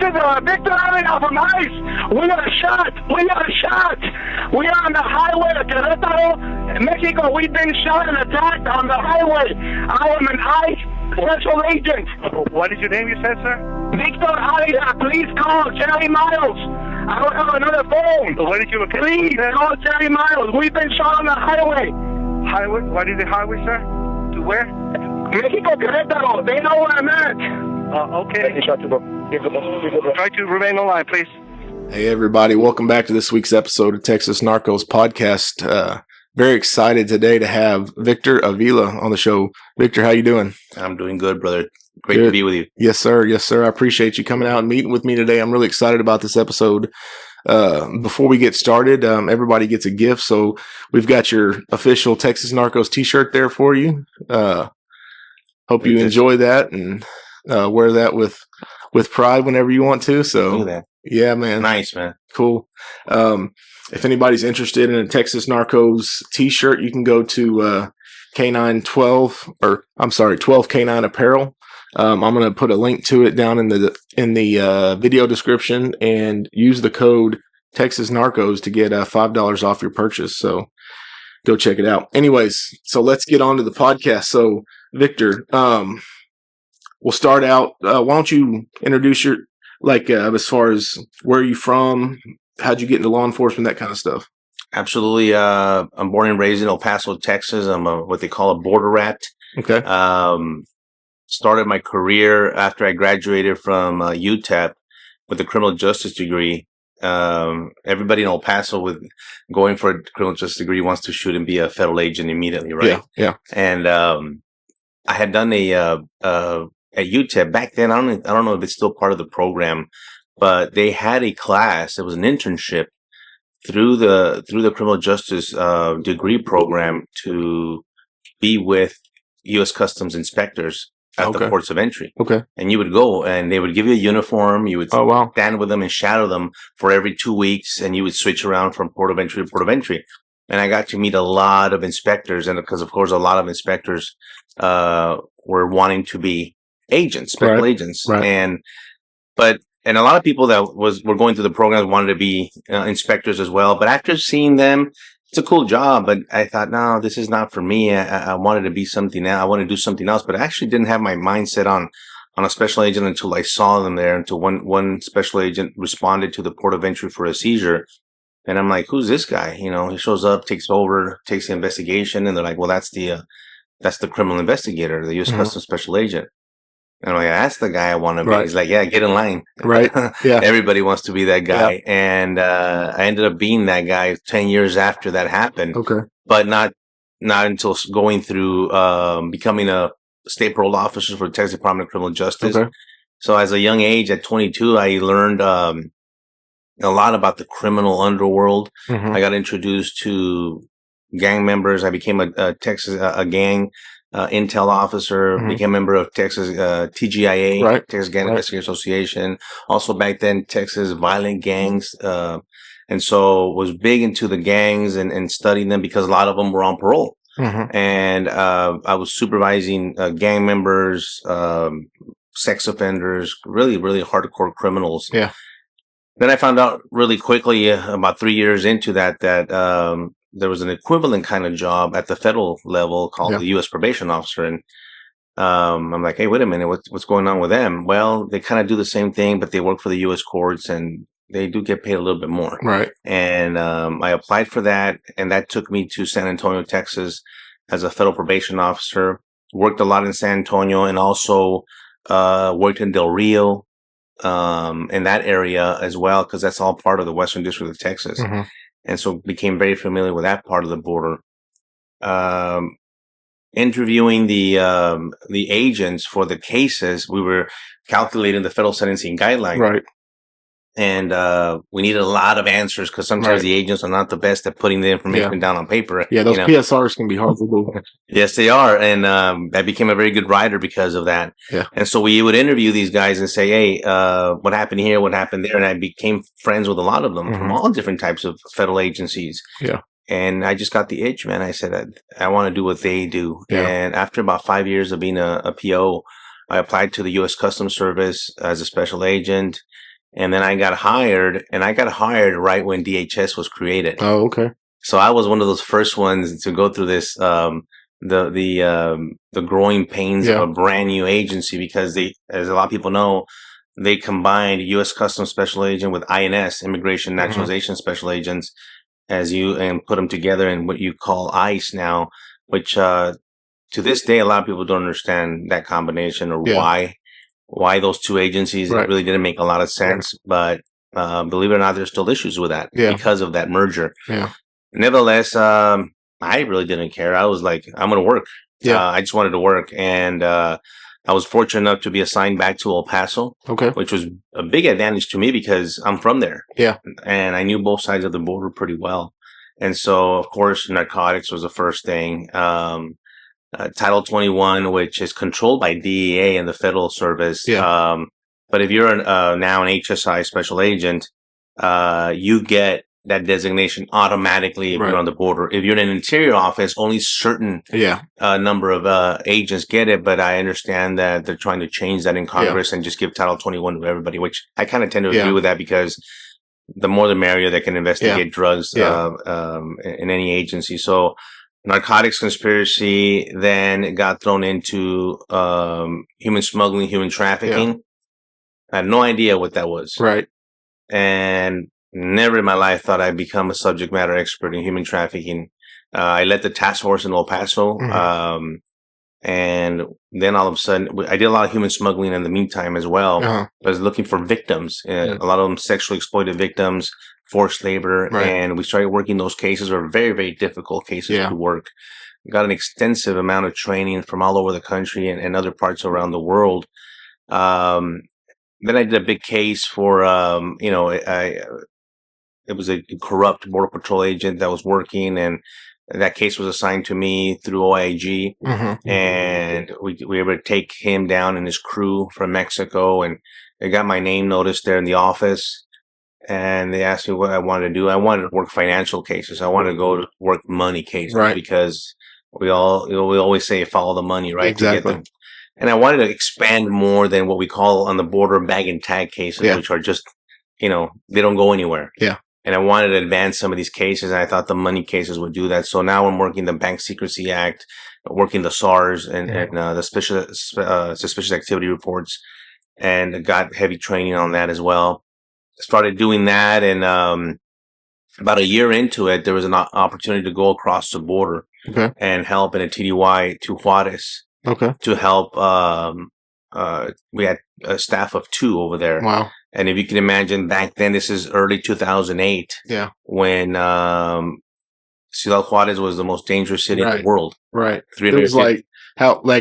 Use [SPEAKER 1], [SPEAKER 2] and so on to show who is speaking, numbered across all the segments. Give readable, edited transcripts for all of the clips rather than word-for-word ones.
[SPEAKER 1] is Victor Avila from ICE. We are shot. We are shot. We are on the highway to Querétaro, Mexico. We've been shot and attacked on the highway. I am an ICE special agent.
[SPEAKER 2] What is your name, you said, sir?
[SPEAKER 1] Victor Avila. Please call Jerry Miles. I don't have another phone.
[SPEAKER 2] Where did you locate?
[SPEAKER 1] Please call Jerry Miles. We've been shot on the highway.
[SPEAKER 2] Highway? What is the highway, sir? To where?
[SPEAKER 1] Mexico, Querétaro. They know where I'm at.
[SPEAKER 2] Okay. Try to remain online, please.
[SPEAKER 3] Hey, everybody. Welcome back to this week's episode of Texas Narcos Podcast. Very excited today to have Victor Avila on the show. Victor, how you doing?
[SPEAKER 4] I'm doing good, brother. Great to be with you.
[SPEAKER 3] Yes, sir. Yes, sir. I appreciate you coming out and meeting with me today. I'm really excited about this episode. Before we get started, everybody gets a gift. So we've got your official Texas Narcos t-shirt there for you. Hope you enjoy that and wear that with pride whenever you want to. So yeah, man.
[SPEAKER 4] Nice, man.
[SPEAKER 3] Cool. If anybody's interested in a Texas Narcos t-shirt, you can go to K912 or I'm sorry, 12 K9 Apparel. I'm going to put a link to it down in the video description and use the code Texas Narcos to get $5 off your purchase. So go check it out. Anyways, so let's get on to the podcast. So Victor, we'll start out. Why don't you introduce your, as far as where are you from? How'd you get into law enforcement? That kind of stuff.
[SPEAKER 4] Absolutely. I'm born and raised in El Paso, Texas. I'm what they call a border rat.
[SPEAKER 3] Okay.
[SPEAKER 4] Started my career after I graduated from UTEP with a criminal justice degree. Everybody in El Paso with going for a criminal justice degree wants to shoot and be a federal agent immediately, right?
[SPEAKER 3] Yeah.
[SPEAKER 4] And I had done at UTEP back then. I don't know if it's still part of the program, but they had a class. It was an internship through the criminal justice degree program to be with U.S. Customs inspectors at the ports of entry.
[SPEAKER 3] Okay.
[SPEAKER 4] And you would go and they would give you a uniform. You would stand with them and shadow them for every 2 weeks, and you would switch around from port of entry to port of entry. And I got to meet a lot of inspectors, and because of course a lot of inspectors were wanting to be agents, special agents.
[SPEAKER 3] Right.
[SPEAKER 4] And a lot of people that were going through the program wanted to be inspectors as well. But after seeing them, it's a cool job, but I thought, no, this is not for me. I wanted to be something else. I wanted to do something else, but I actually didn't have my mindset on a special agent until I saw them there, until one special agent responded to the port of entry for a seizure. And I'm like, who's this guy? You know, he shows up, takes over, takes the investigation. And they're like, well, that's the criminal investigator, the U.S. Customs special agent. And I'm like, that's the guy I want to be. He's like, yeah, get in line.
[SPEAKER 3] Right. Yeah.
[SPEAKER 4] Everybody wants to be that guy. Yeah. And I ended up being that guy 10 years after that happened.
[SPEAKER 3] Okay.
[SPEAKER 4] But not until going through becoming a state parole officer for the Texas Department of Criminal Justice. Okay. So as a young age, at 22, I learned a lot about the criminal underworld. Mm-hmm. I got introduced to gang members. I became a gang intel officer, became a member of Texas TGIA, Texas Gang Investigator Association. Also back then, Texas Violent Gangs. And so was big into the gangs and studying them because a lot of them were on parole. Mm-hmm. And I was supervising gang members, sex offenders, really, really hardcore criminals.
[SPEAKER 3] Yeah.
[SPEAKER 4] Then I found out really quickly, about 3 years into that there was an equivalent kind of job at the federal level called the U.S. probation officer. And I'm like, hey, wait a minute, what's going on with them? Well, they kind of do the same thing, but they work for the U.S. courts and they do get paid a little bit more.
[SPEAKER 3] Right.
[SPEAKER 4] And I applied for that, and that took me to San Antonio, Texas as a federal probation officer. Worked a lot in San Antonio and also worked in Del Rio in that area as well, because that's all part of the Western District of Texas. Mm-hmm. And so became very familiar with that part of the border. Interviewing the agents for the cases, we were calculating the federal sentencing guideline.
[SPEAKER 3] Right.
[SPEAKER 4] And we needed a lot of answers because sometimes the agents are not the best at putting the information down on paper.
[SPEAKER 3] Yeah, those PSRs can be hard to do.
[SPEAKER 4] Yes, they are. And I became a very good writer because of that.
[SPEAKER 3] Yeah.
[SPEAKER 4] And so we would interview these guys and say, hey, what happened here? What happened there? And I became friends with a lot of them from all different types of federal agencies.
[SPEAKER 3] Yeah.
[SPEAKER 4] And I just got the itch, man. I said, I want to do what they do. Yeah. And after about 5 years of being a PO, I applied to the U.S. Customs Service as a special agent. And then I got hired right when DHS was created.
[SPEAKER 3] Oh, okay.
[SPEAKER 4] So I was one of those first ones to go through this, the growing pains of a brand new agency, because they, as a lot of people know, they combined U.S. Customs Special Agent with INS, Immigration Naturalization Special Agents, and put them together in what you call ICE now, which to this day, a lot of people don't understand that combination, or why those two agencies. It really didn't make a lot of sense. But believe it or not, there's still issues with that because of that merger. Yeah. Nevertheless, I really didn't care. I was like, I'm going to work. I just wanted to work. And I was fortunate enough to be assigned back to El Paso, which was a big advantage to me because I'm from there. Yeah. And I knew both sides of the border pretty well. And so, of course, narcotics was the first thing. Title 21, which is controlled by DEA and the Federal Service. But if you're now an HSI special agent, you get that designation automatically if you're on the border. If you're in an interior office, only certain number of agents get it. But I understand that they're trying to change that in Congress and just give Title 21 to everybody, which I kind of tend to agree with that, because the more the merrier that can investigate drugs in any agency. So narcotics conspiracy, then got thrown into human smuggling, human trafficking. I had no idea what that was. Right. And never in my life thought I'd become a subject matter expert in human trafficking. I led the task force in El Paso. And then all of a sudden, I did a lot of human smuggling in the meantime as well. I was looking for victims, a lot of them sexually exploited victims, forced labor. And we started working those cases. Were very, very difficult cases to work. Got an extensive amount of training from all over the country and other parts around the world. Then I did a big case for, it was a corrupt Border Patrol agent that was working, and that case was assigned to me through OIG. And we were able to take him down and his crew from Mexico, and they got my name noticed there in the office. And they asked me what I wanted to do. I wanted to work financial cases. I wanted to go to work money cases, because we always say follow the money, right?
[SPEAKER 3] Exactly.
[SPEAKER 4] And I wanted to expand more than what we call on the border bag and tag cases, which are just, they don't go anywhere. Yeah. And I wanted to advance some of these cases, and I thought the money cases would do that. So now I'm working the Bank Secrecy Act, working the SARS and the suspicious activity reports, and got heavy training on that as well. Started doing that, and about a year into it, there was an opportunity to go across the border and help in a TDY to Juarez. To help, we had a staff of 2 over there. Wow. And if you can imagine, back then, this is early 2008. Yeah. When Ciudad Juarez was the most dangerous city in the world. Right. It was like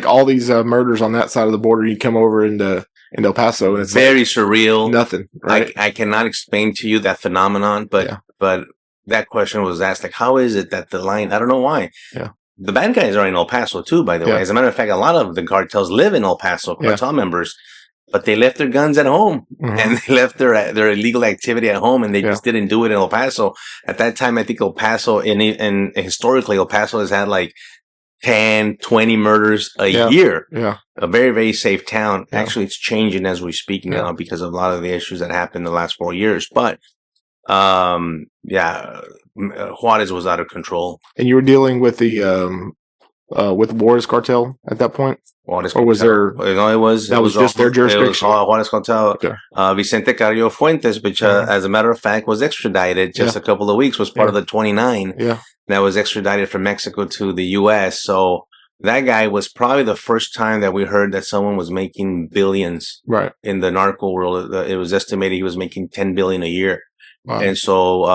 [SPEAKER 4] all these murders on that side of the border. You come over into El Paso, and it's very surreal. Nothing. Right. I cannot explain to you that phenomenon, but that question was asked, like, how is it that the line? I don't know why. Yeah. The bad guys are in El Paso too, by the way. As a matter of fact, a lot of the cartels live in El Paso, cartel members, but they left their guns at home and they left their illegal activity at home, and they just didn't do it in El Paso. At that time, I think El Paso, and historically, El Paso has had like 10, 20 murders a year. Yeah. A very, very safe town. Yeah. Actually, it's changing as we speak now because of a lot of the issues that happened in the last 4 years. But Juarez was out of control. And you were dealing with the Juarez cartel at that point? Juarez cartel. Or was there? No, it was just their jurisdiction. It was Juarez cartel. Okay. Vicente Carrillo Fuentes, which, as a matter of fact, was extradited just a couple of weeks, was part of the 29 that was extradited from Mexico to the U.S. So that guy was probably the first time that we heard that someone was making billions in the narco world. It was estimated he was making $10 billion a year. Wow. And so,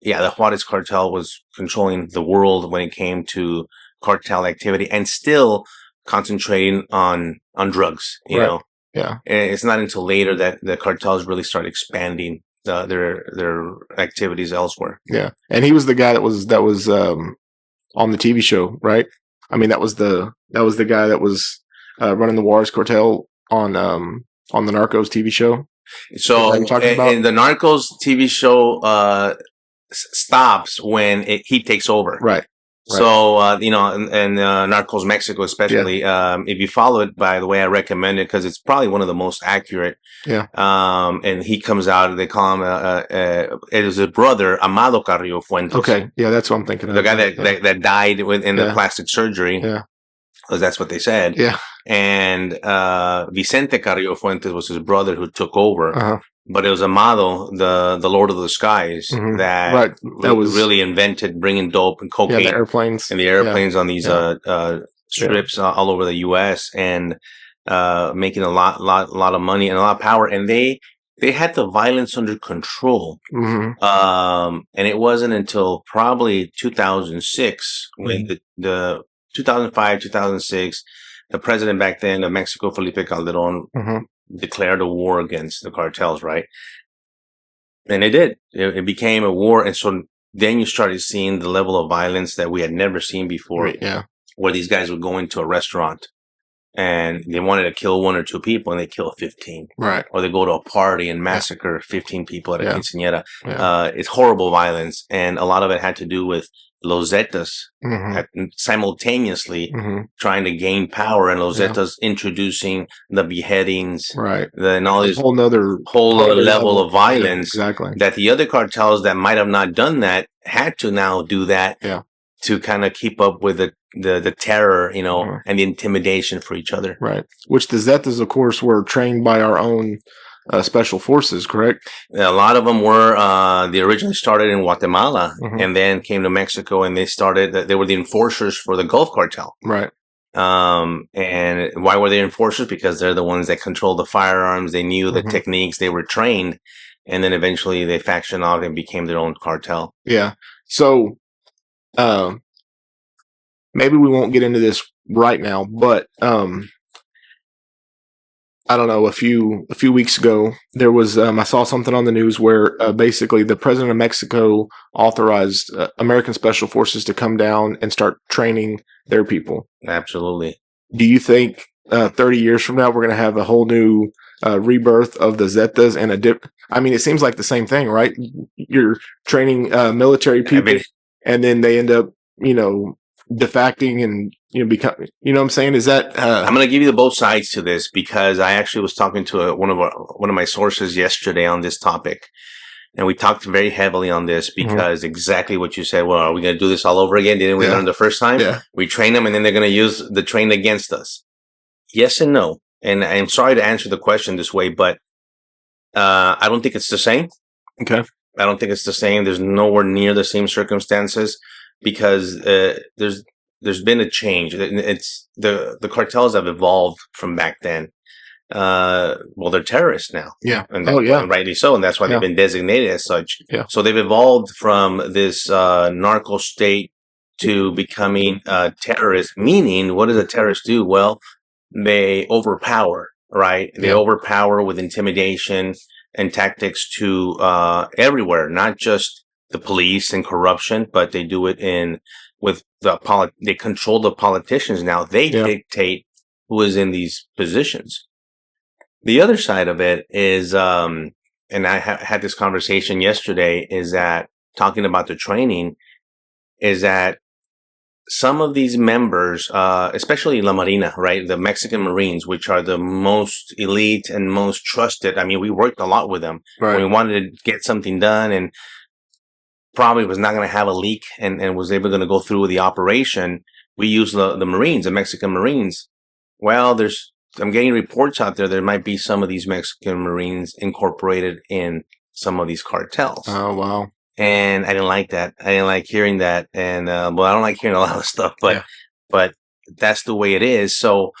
[SPEAKER 4] the Juarez cartel was controlling the world when it came to cartel activity, and still concentrating on drugs, you know? Yeah. And it's not until later that the cartels really start expanding their activities elsewhere. Yeah. And he was the guy that was on the TV show, right? I mean, that was the guy that was running the Juarez cartel on the Narcos TV show. So, and the Narcos TV show stops when he takes over. Right.
[SPEAKER 3] Right.
[SPEAKER 4] So, and Narcos Mexico, especially, if you follow it, by the way, I recommend it because it's probably one of the most accurate.
[SPEAKER 3] Yeah.
[SPEAKER 4] And he comes out, they call him, it was his brother, Amado Carrillo Fuentes.
[SPEAKER 3] Okay. Yeah, that's what I'm thinking of.
[SPEAKER 4] The guy that died in the plastic surgery.
[SPEAKER 3] Yeah.
[SPEAKER 4] Because that's what they said.
[SPEAKER 3] Yeah.
[SPEAKER 4] And Vicente Carrillo Fuentes was his brother who took over.
[SPEAKER 3] Uh-huh.
[SPEAKER 4] But it was Amado, the Lord of the Skies, that was really invented bringing dope and cocaine.
[SPEAKER 3] Yeah, the airplanes.
[SPEAKER 4] And the airplanes on these strips all over the U.S. and making a lot of money and a lot of power. And they had the violence under control.
[SPEAKER 3] Mm-hmm.
[SPEAKER 4] And it wasn't until probably 2006 when the 2005, 2006, the president back then of Mexico, Felipe Calderón, declared a war against the cartels, right? And it did. It became a war. And so then you started seeing the level of violence that we had never seen before.
[SPEAKER 3] Right, yeah.
[SPEAKER 4] Where these guys would go into a restaurant and they wanted to kill 1 or 2 people and they kill 15.
[SPEAKER 3] Right.
[SPEAKER 4] Or they go to a party and massacre 15 people at a quinceañera.
[SPEAKER 3] Yeah.
[SPEAKER 4] It's horrible violence. And a lot of it had to do with Los Zetas simultaneously trying to gain power, and Los Zetas introducing the beheadings,
[SPEAKER 3] right?
[SPEAKER 4] And all this
[SPEAKER 3] whole other
[SPEAKER 4] level of violence,
[SPEAKER 3] exactly.
[SPEAKER 4] That the other cartels that might have not done that had to now do that, to kind of keep up with the terror, and the intimidation for each other,
[SPEAKER 3] right? Which the Zetas, of course, were trained by our own special forces, correct?
[SPEAKER 4] A lot of them were, they originally started in Guatemala and then came to Mexico, and they were the enforcers for the Gulf Cartel.
[SPEAKER 3] Right.
[SPEAKER 4] And why were they enforcers? Because they're the ones that controlled the firearms. They knew the techniques, they were trained, and then eventually they factioned off and became their own cartel.
[SPEAKER 3] Yeah. So, maybe we won't get into this right now, but, I don't know, a few weeks ago, there was, I saw something on the news where basically the president of Mexico authorized American Special Forces to come down and start training their people.
[SPEAKER 4] Absolutely.
[SPEAKER 3] Do you think 30 years from now, we're going to have a whole new rebirth of the Zetas and I mean, it seems like the same thing, right? You're training military people and then they end up, defecting and become, what I'm saying? Is that
[SPEAKER 4] I'm going to give you the both sides to this, because I actually was talking to one of my sources yesterday on this topic, and we talked very heavily on this because exactly what you said. Well, are we going to do this all over again? Didn't we learn the first time?
[SPEAKER 3] Yeah. We
[SPEAKER 4] train them and then they're going to use the train against us. Yes and no. And I'm sorry to answer the question this way, but I don't think it's the same.
[SPEAKER 3] Okay.
[SPEAKER 4] I don't think it's the same. There's nowhere near the same circumstances, because there's been a change. It's the cartels have evolved from back then. Well, they're terrorists now.
[SPEAKER 3] Yeah.
[SPEAKER 4] And rightly so. And that's why they've been designated as such.
[SPEAKER 3] Yeah.
[SPEAKER 4] So they've evolved from this narco state to becoming terrorists. Meaning, what does a terrorist do? Well, they overpower, right? They overpower with intimidation and tactics to everywhere, not just the police and corruption, but they do it with they control the politicians now. They dictate who is in these positions. The other side of it is, and I had this conversation yesterday, is that talking about the training, is that some of these members, especially La Marina, right? The Mexican Marines, which are the most elite and most trusted. I mean, we worked a lot with them.
[SPEAKER 3] Right.
[SPEAKER 4] We wanted to get something done and probably was not going to have a leak and was able to go through with the operation. We used the Marines, the Mexican Marines. Well, I'm getting reports out there might be some of these Mexican Marines incorporated in some of these cartels.
[SPEAKER 3] Oh, wow.
[SPEAKER 4] And I didn't like that. I didn't like hearing that. And, I don't like hearing a lot of stuff, but that's the way it is. So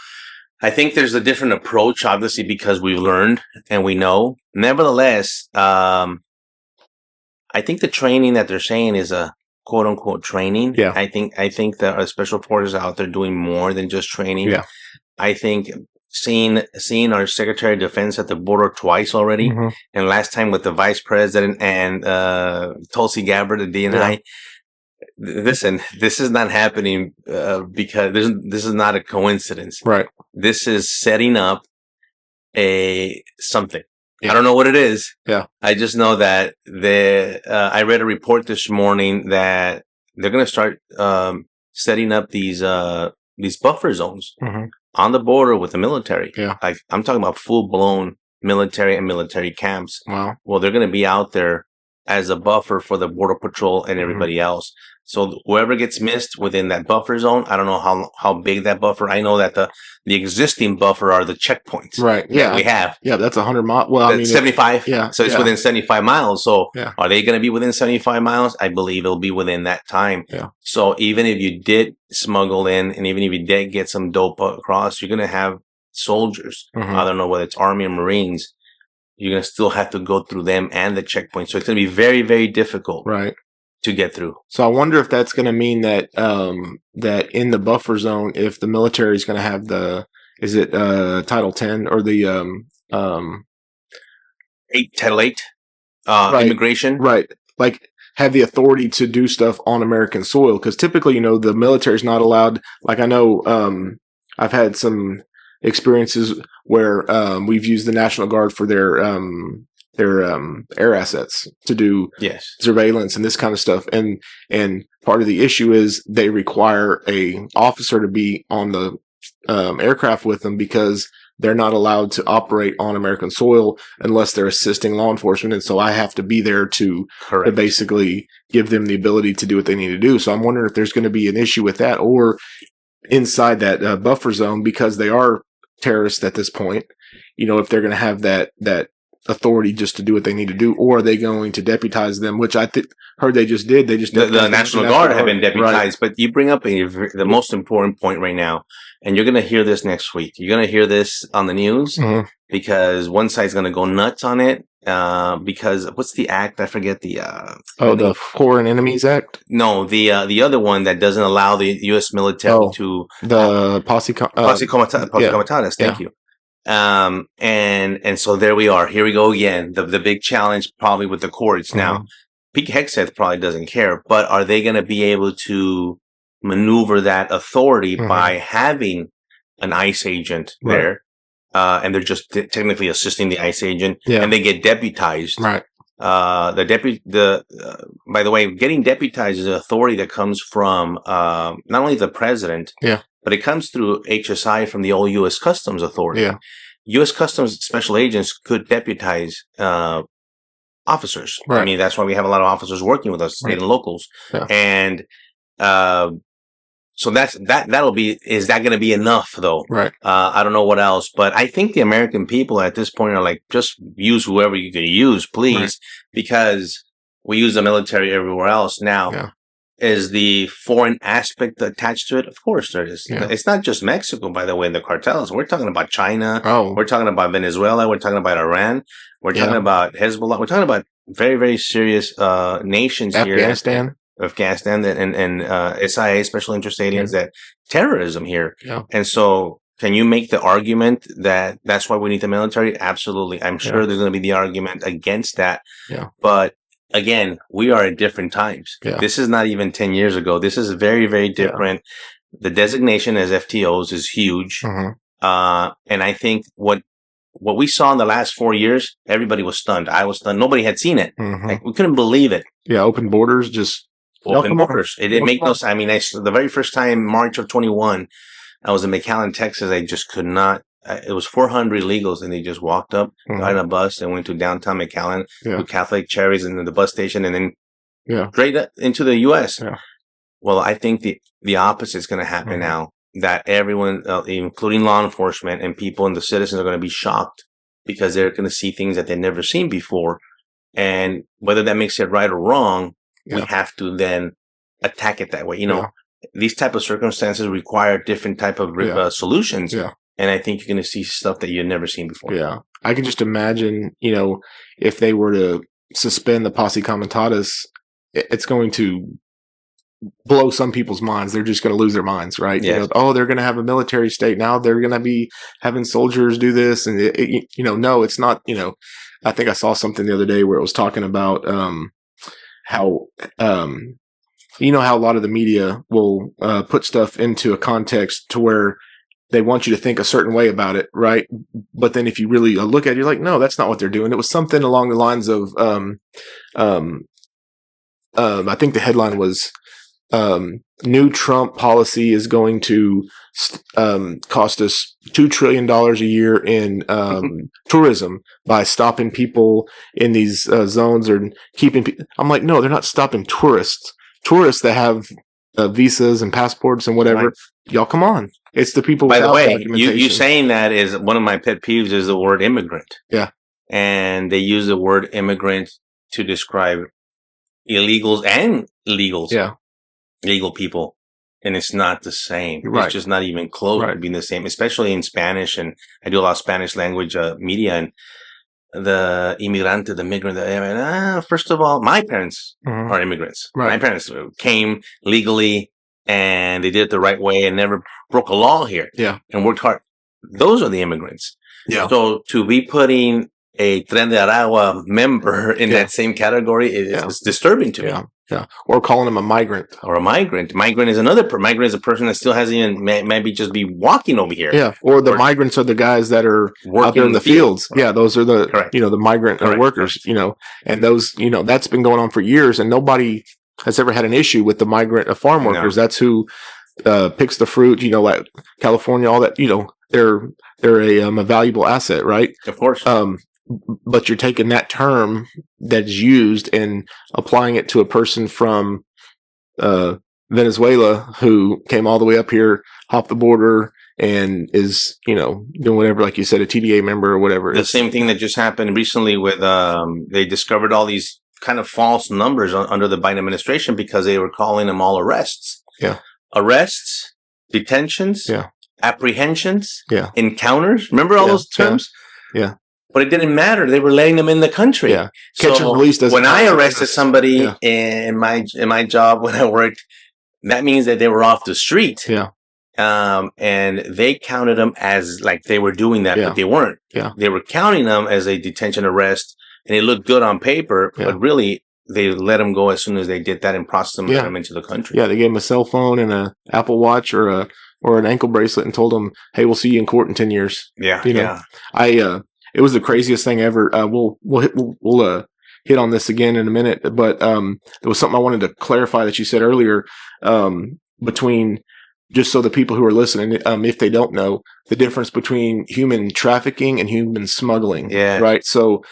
[SPEAKER 4] I think there's a different approach, obviously, because we've learned and we know. Nevertheless, I think the training that they're saying is a quote unquote training.
[SPEAKER 3] Yeah.
[SPEAKER 4] I think that our special forces out there doing more than just training.
[SPEAKER 3] Yeah.
[SPEAKER 4] I think seeing our Secretary of Defense at the border twice already, and last time with the Vice President and Tulsi Gabbard at DNI. Yeah. Listen, this is not happening because this is not a coincidence.
[SPEAKER 3] Right.
[SPEAKER 4] This is setting up something.
[SPEAKER 3] Yeah.
[SPEAKER 4] I don't know what it is.
[SPEAKER 3] Yeah.
[SPEAKER 4] I just know that I read a report this morning that they're going to start setting up these buffer zones on the border with the military.
[SPEAKER 3] Yeah.
[SPEAKER 4] Like I'm talking about full blown military and military camps.
[SPEAKER 3] Wow.
[SPEAKER 4] Well, they're going to be out there as a buffer for the border patrol and everybody else. So whoever gets missed within that buffer zone, I don't know how big that buffer. I know that the existing buffer are the checkpoints.
[SPEAKER 3] Right. Yeah.
[SPEAKER 4] That we have.
[SPEAKER 3] Yeah. That's 100 miles. Well, I mean,
[SPEAKER 4] 75.
[SPEAKER 3] Yeah.
[SPEAKER 4] So it's within 75 miles. So
[SPEAKER 3] yeah.
[SPEAKER 4] Are they going to be within 75 miles? I believe it'll be within that time.
[SPEAKER 3] Yeah.
[SPEAKER 4] So even if you did smuggle in and even if you did get some dope across, you're going to have soldiers. I don't know whether it's Army or Marines. You're going to still have to go through them and the checkpoint. So it's going to be very, very difficult to get through.
[SPEAKER 3] So I wonder if that's going to mean that that in the buffer zone, if the military is going to have is it Title 10 or the
[SPEAKER 4] Title 8 immigration?
[SPEAKER 3] Right. Like have the authority to do stuff on American soil. Because typically, the military is not allowed. Like I know I've had some experiences where we've used the National Guard for their air assets to do surveillance and this kind of stuff. And part of the issue is they require a officer to be on the aircraft with them because they're not allowed to operate on American soil unless they're assisting law enforcement. And so I have to be there to basically give them the ability to do what they need to do. So I'm wondering if there's going to be an issue with that or inside that buffer zone because they are terrorists at this point, if they're going to have that authority just to do what they need to do, or are they going to deputize them, which I heard they just did. They just
[SPEAKER 4] the National Guard have been deputized, but you bring up the most important point right now, and you're going to hear this next week. You're going to hear this on the news because one side's going to go nuts on it. Because what's the act? I forget the
[SPEAKER 3] the Foreign Enemies Act.
[SPEAKER 4] No, the other one that doesn't allow the U.S. military to
[SPEAKER 3] the Posse
[SPEAKER 4] Comitatus. Thank you. And so there we are. Here we go again. The big challenge probably with the courts now. Pete Hegseth probably doesn't care, but are they going to be able to maneuver that authority by having an ICE agent there? And they're just technically assisting the ICE agent, and they get deputized. Right. By the way, getting deputized is an authority that comes from not only the president, but it comes through HSI from the old U.S. Customs Authority. Yeah. U.S. Customs special agents could deputize officers. Right. I mean, that's why we have a lot of officers working with us, state and locals. Yeah. And so that'll be, is that going to be enough though? Right. I don't know what else, but I think the American people at this point are like, just use whoever you can use, please, because we use the military everywhere else. Now, is the foreign aspect attached to it? Of course there is. Yeah. It's not just Mexico, by the way, the cartels. We're talking about China. We're talking about Venezuela. We're talking about Iran. We're talking about Hezbollah. We're talking about very, very serious nations here. Afghanistan and SIA, Special Interest Aliens, that terrorism here. Yeah. And so can you make the argument that that's why we need the military? Absolutely. I'm sure there's going to be the argument against that. Yeah. But again, we are at different times. Yeah. This is not even 10 years ago. This is very, very different. Yeah. The designation as FTOs is huge. Mm-hmm. And I think what we saw in the last 4 years, everybody was stunned. I was stunned. Nobody had seen it. Mm-hmm. Like, we couldn't believe it.
[SPEAKER 3] Yeah. Open borders, just
[SPEAKER 4] open borders. It didn't make no sense. I mean, the very first time, March of 21, I was in McAllen, Texas. I just could not. It was 400 illegals, and they just walked up, got in a bus, and went to downtown McAllen with Catholic cherries and the bus station, and then straight into the U.S. Yeah. Well, I think the opposite is going to happen now. That everyone, including law enforcement and people and the citizens, are going to be shocked because they're going to see things that they've never seen before, and whether that makes it right or wrong, we have to then attack it that way. You know, these type of circumstances require different type of solutions. Yeah. And I think you're going to see stuff that you've never seen before. Yeah.
[SPEAKER 3] I can just imagine, if they were to suspend the Posse Comitatus, it's going to blow some people's minds. They're just going to lose their minds, right? Yes. They're going to have a military state. Now they're going to be having soldiers do this. And, no, it's not, I think I saw something the other day where it was talking about how how a lot of the media will put stuff into a context to where they want you to think a certain way about it, right? But then if you really look at it, you're like, no, that's not what they're doing. It was something along the lines of, I think the headline was, new Trump policy is going to cost us $2 trillion a year in tourism by stopping people in these zones or keeping. I'm like, no, they're not stopping tourists. Tourists that have visas and passports and whatever. Right. Y'all, come on. It's the people.
[SPEAKER 4] By the way, you saying that is one of my pet peeves. Is the word immigrant?
[SPEAKER 3] Yeah,
[SPEAKER 4] and they use the word immigrant to describe illegals and legals.
[SPEAKER 3] Yeah.
[SPEAKER 4] Legal people, and it's not the same.
[SPEAKER 3] Right.
[SPEAKER 4] It's just not even close to being the same, especially in Spanish. And I do a lot of Spanish language media, and the inmigrante, the migrant. First of all, my parents are immigrants.
[SPEAKER 3] Right.
[SPEAKER 4] My parents came legally, and they did it the right way, and never broke a law here.
[SPEAKER 3] Yeah,
[SPEAKER 4] and worked hard. Those are the immigrants.
[SPEAKER 3] Yeah.
[SPEAKER 4] So to be putting a Tren de Aragua member in that same category is disturbing to me.
[SPEAKER 3] Yeah, or calling them a migrant.
[SPEAKER 4] Or a migrant. Migrant is migrant is a person that still hasn't even maybe just be walking over here.
[SPEAKER 3] Yeah, or the migrants are the guys that are out there in the fields. Right. Yeah, those are the the migrant workers. And those that's been going on for years, and nobody has ever had an issue with the migrant farm workers. No. That's who picks the fruit. Like California, all that. They're a valuable asset, right?
[SPEAKER 4] Of course.
[SPEAKER 3] But you're taking that term that's used and applying it to a person from Venezuela who came all the way up here, hopped the border, and is, doing whatever, like you said, a TDA member or whatever.
[SPEAKER 4] The same thing that just happened recently with they discovered all these kind of false numbers under the Biden administration because they were calling them all arrests.
[SPEAKER 3] Yeah.
[SPEAKER 4] Arrests, detentions, apprehensions, encounters. Remember all those terms?
[SPEAKER 3] Yeah.
[SPEAKER 4] But it didn't matter. They were letting them in the country.
[SPEAKER 3] Yeah. Catch and release doesn't
[SPEAKER 4] when I arrested somebody in my job when I worked, that means that they were off the street.
[SPEAKER 3] Yeah.
[SPEAKER 4] And they counted them as like they were doing that, but they weren't.
[SPEAKER 3] Yeah.
[SPEAKER 4] They were counting them as a detention arrest, and it looked good on paper, but really they let them go as soon as they did that and processed them and let them into the country.
[SPEAKER 3] Yeah. They gave them a cell phone and an Apple Watch or an ankle bracelet and told them, "Hey, we'll see you in court in 10 years."
[SPEAKER 4] Yeah.
[SPEAKER 3] It was the craziest thing ever. We'll hit on this again in a minute, but there was something I wanted to clarify that you said earlier between, just so the people who are listening, if they don't know, the difference between human trafficking and human smuggling.
[SPEAKER 4] Yeah.
[SPEAKER 3] Right. So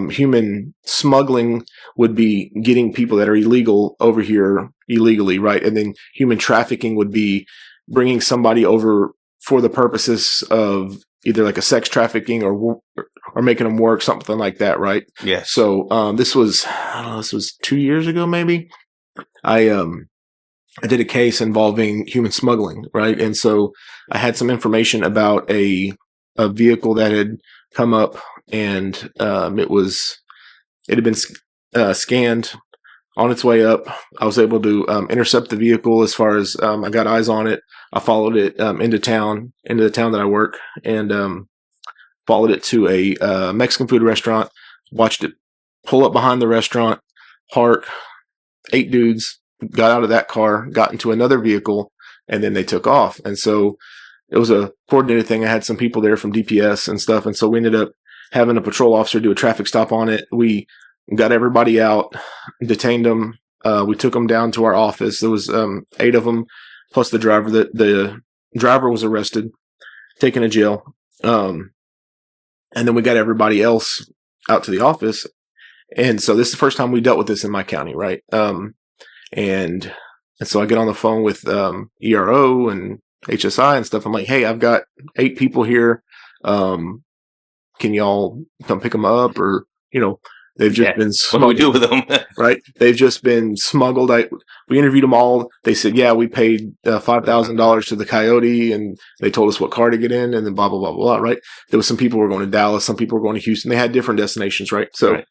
[SPEAKER 3] human smuggling would be getting people that are illegal over here illegally, right? And then human trafficking would be bringing somebody over for the purposes of either like a sex trafficking or making them work, something like that, right?
[SPEAKER 4] Yeah.
[SPEAKER 3] So this was 2 years ago, maybe. I did a case involving human smuggling, right? And so I had some information about a vehicle that had come up, and it had been scanned on its way up. I was able to intercept the vehicle as far as I got eyes on it. I followed it into the town that I work, and followed it to a Mexican food restaurant, watched it pull up behind the restaurant, park, 8 dudes, got out of that car, got into another vehicle, and then they took off. And so it was a coordinated thing. I had some people there from DPS and stuff, and so we ended up having a patrol officer do a traffic stop on it. We got everybody out, detained them. We took them down to our office. There was 8 of them, plus the driver. The driver was arrested, taken to jail. And then we got everybody else out to the office. And so this is the first time we dealt with this in my county, right? And so I get on the phone with ERO and HSI and stuff. I'm like, "Hey, I've got 8 people here. Can y'all come pick them up?" Or, they've just been smuggled.
[SPEAKER 4] What do we do with them?
[SPEAKER 3] Right? They've just been smuggled. We interviewed them all. They said, "Yeah, we paid $5,000 to the Coyote, and they told us what car to get in, and then blah, blah, blah, blah," right? There was some people who were going to Dallas. Some people were going to Houston. They had different destinations, right? So,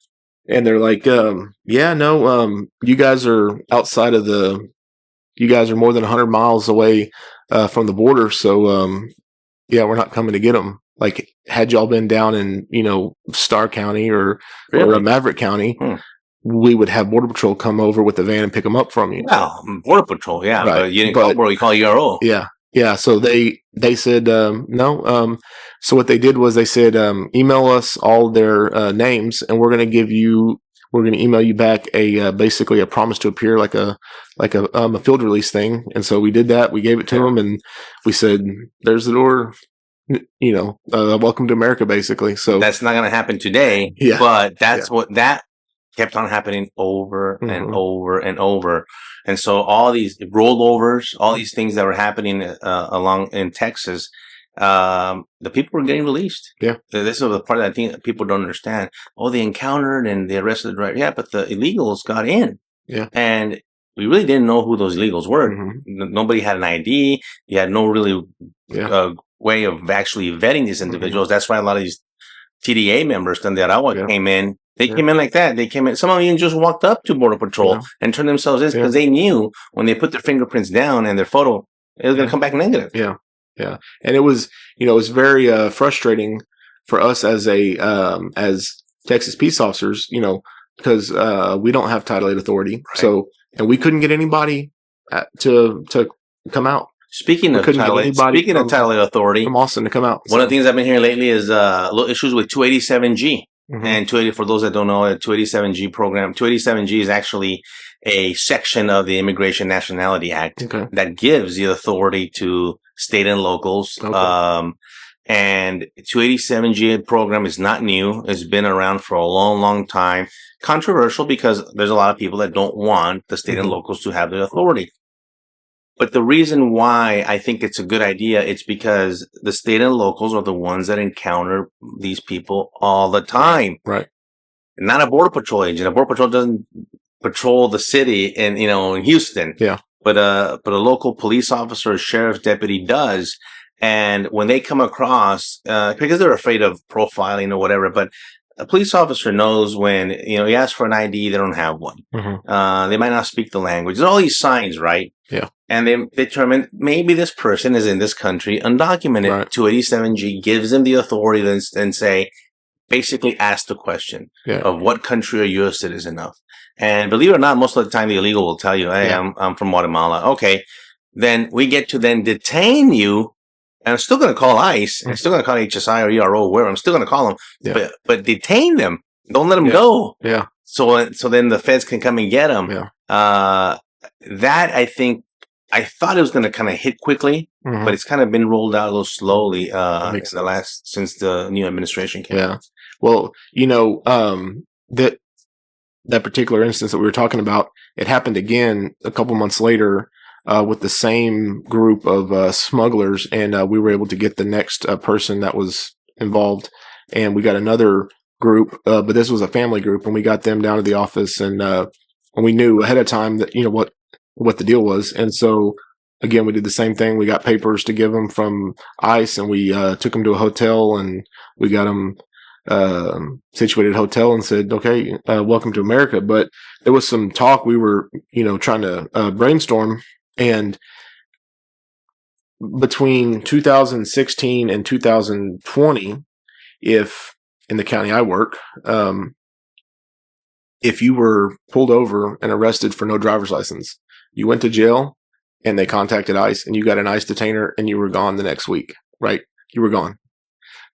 [SPEAKER 3] and they're like, you guys are outside of you guys are more than 100 miles away from the border. So, we're not coming to get them. Like, had y'all been down in, Starr County or Maverick County, we would have Border Patrol come over with the van and pick them up from you.
[SPEAKER 4] Well, Border Patrol, yeah.
[SPEAKER 3] Right.
[SPEAKER 4] But you didn't call Border, you call ERO.
[SPEAKER 3] Yeah. Yeah. So they said, no. So what they did was they said, email us all their names, and we're going to give you we're going to email you back basically a promise to appear, like a field release thing. And so we did that. We gave it to them, and we said, "There's the door. Welcome to America," basically. So
[SPEAKER 4] that's not going to happen today.
[SPEAKER 3] Yeah.
[SPEAKER 4] But that's what that kept on happening over and over and over. And so all these rollovers, all these things that were happening along in Texas, the people were getting released.
[SPEAKER 3] Yeah.
[SPEAKER 4] This is the part that I think people don't understand. Oh, they encountered and they arrested the driver. Yeah, but the illegals got in.
[SPEAKER 3] Yeah.
[SPEAKER 4] And we really didn't know who those illegals were. Nobody had an ID. You had no really way of actually vetting these individuals. That's why a lot of these TDA members, Tanderawa, came in. They came in like that. They came in. Some of them just walked up to Border Patrol and turned themselves in because they knew when they put their fingerprints down and their photo, it was going to come back negative.
[SPEAKER 3] Yeah. Yeah. And it was very frustrating for us as Texas peace officers, because we don't have Title 8 authority. Right. So, and we couldn't get anybody to come out.
[SPEAKER 4] Speaking of Title 8 authority
[SPEAKER 3] from Austin to come out.
[SPEAKER 4] One of the things I've been hearing lately is little issues with 287G. And 280, for those that don't know, the 287G program, 287G is actually a section of the Immigration Nationality Act that gives the authority to state and locals. And 287G program is not new. It's been around for a long, long time. Controversial because there's a lot of people that don't want the state and locals to have the authority. But the reason why I think it's a good idea, it's because the state and locals are the ones that encounter these people all the time.
[SPEAKER 3] Right.
[SPEAKER 4] Not a Border Patrol agent. A Border Patrol doesn't patrol the city in Houston.
[SPEAKER 3] Yeah.
[SPEAKER 4] But a local police officer or sheriff's deputy does. And when they come across, because they're afraid of profiling or whatever, but a police officer knows when, he asks for an ID, they don't have one. They might not speak the language. There's all these signs, right?
[SPEAKER 3] Yeah.
[SPEAKER 4] And they determine maybe this person is in this country undocumented. Right. 287G gives them the authority and say, basically ask the question of what country are you a citizen of? And believe it or not, most of the time the illegal will tell you, hey, I'm from Guatemala. Okay. Then we get to then detain you. And I'm still going to call ICE. I'm still going to call HSI or ERO, wherever. I'm still going to call them. Yeah. But detain them. Don't let them go.
[SPEAKER 3] Yeah.
[SPEAKER 4] So then the feds can come and get them.
[SPEAKER 3] Yeah.
[SPEAKER 4] That I think, I thought it was going to kind of hit quickly, but it's kind of been rolled out a little slowly since the new administration came.
[SPEAKER 3] Yeah. Well, that particular instance that we were talking about, it happened again a couple months later. With the same group of smugglers, and we were able to get the next person that was involved, and we got another group, but this was a family group, and we got them down to the office, and we knew ahead of time that what the deal was, and so again we did the same thing. We got papers to give them from ICE, and we took them to a hotel, and we got them situated at a hotel and said, okay, welcome to America. But there was some talk. We were trying to brainstorm. And between 2016 and 2020, if in the county I work, if you were pulled over and arrested for no driver's license, you went to jail and they contacted ICE and you got an ICE detainer and you were gone the next week, right? You were gone.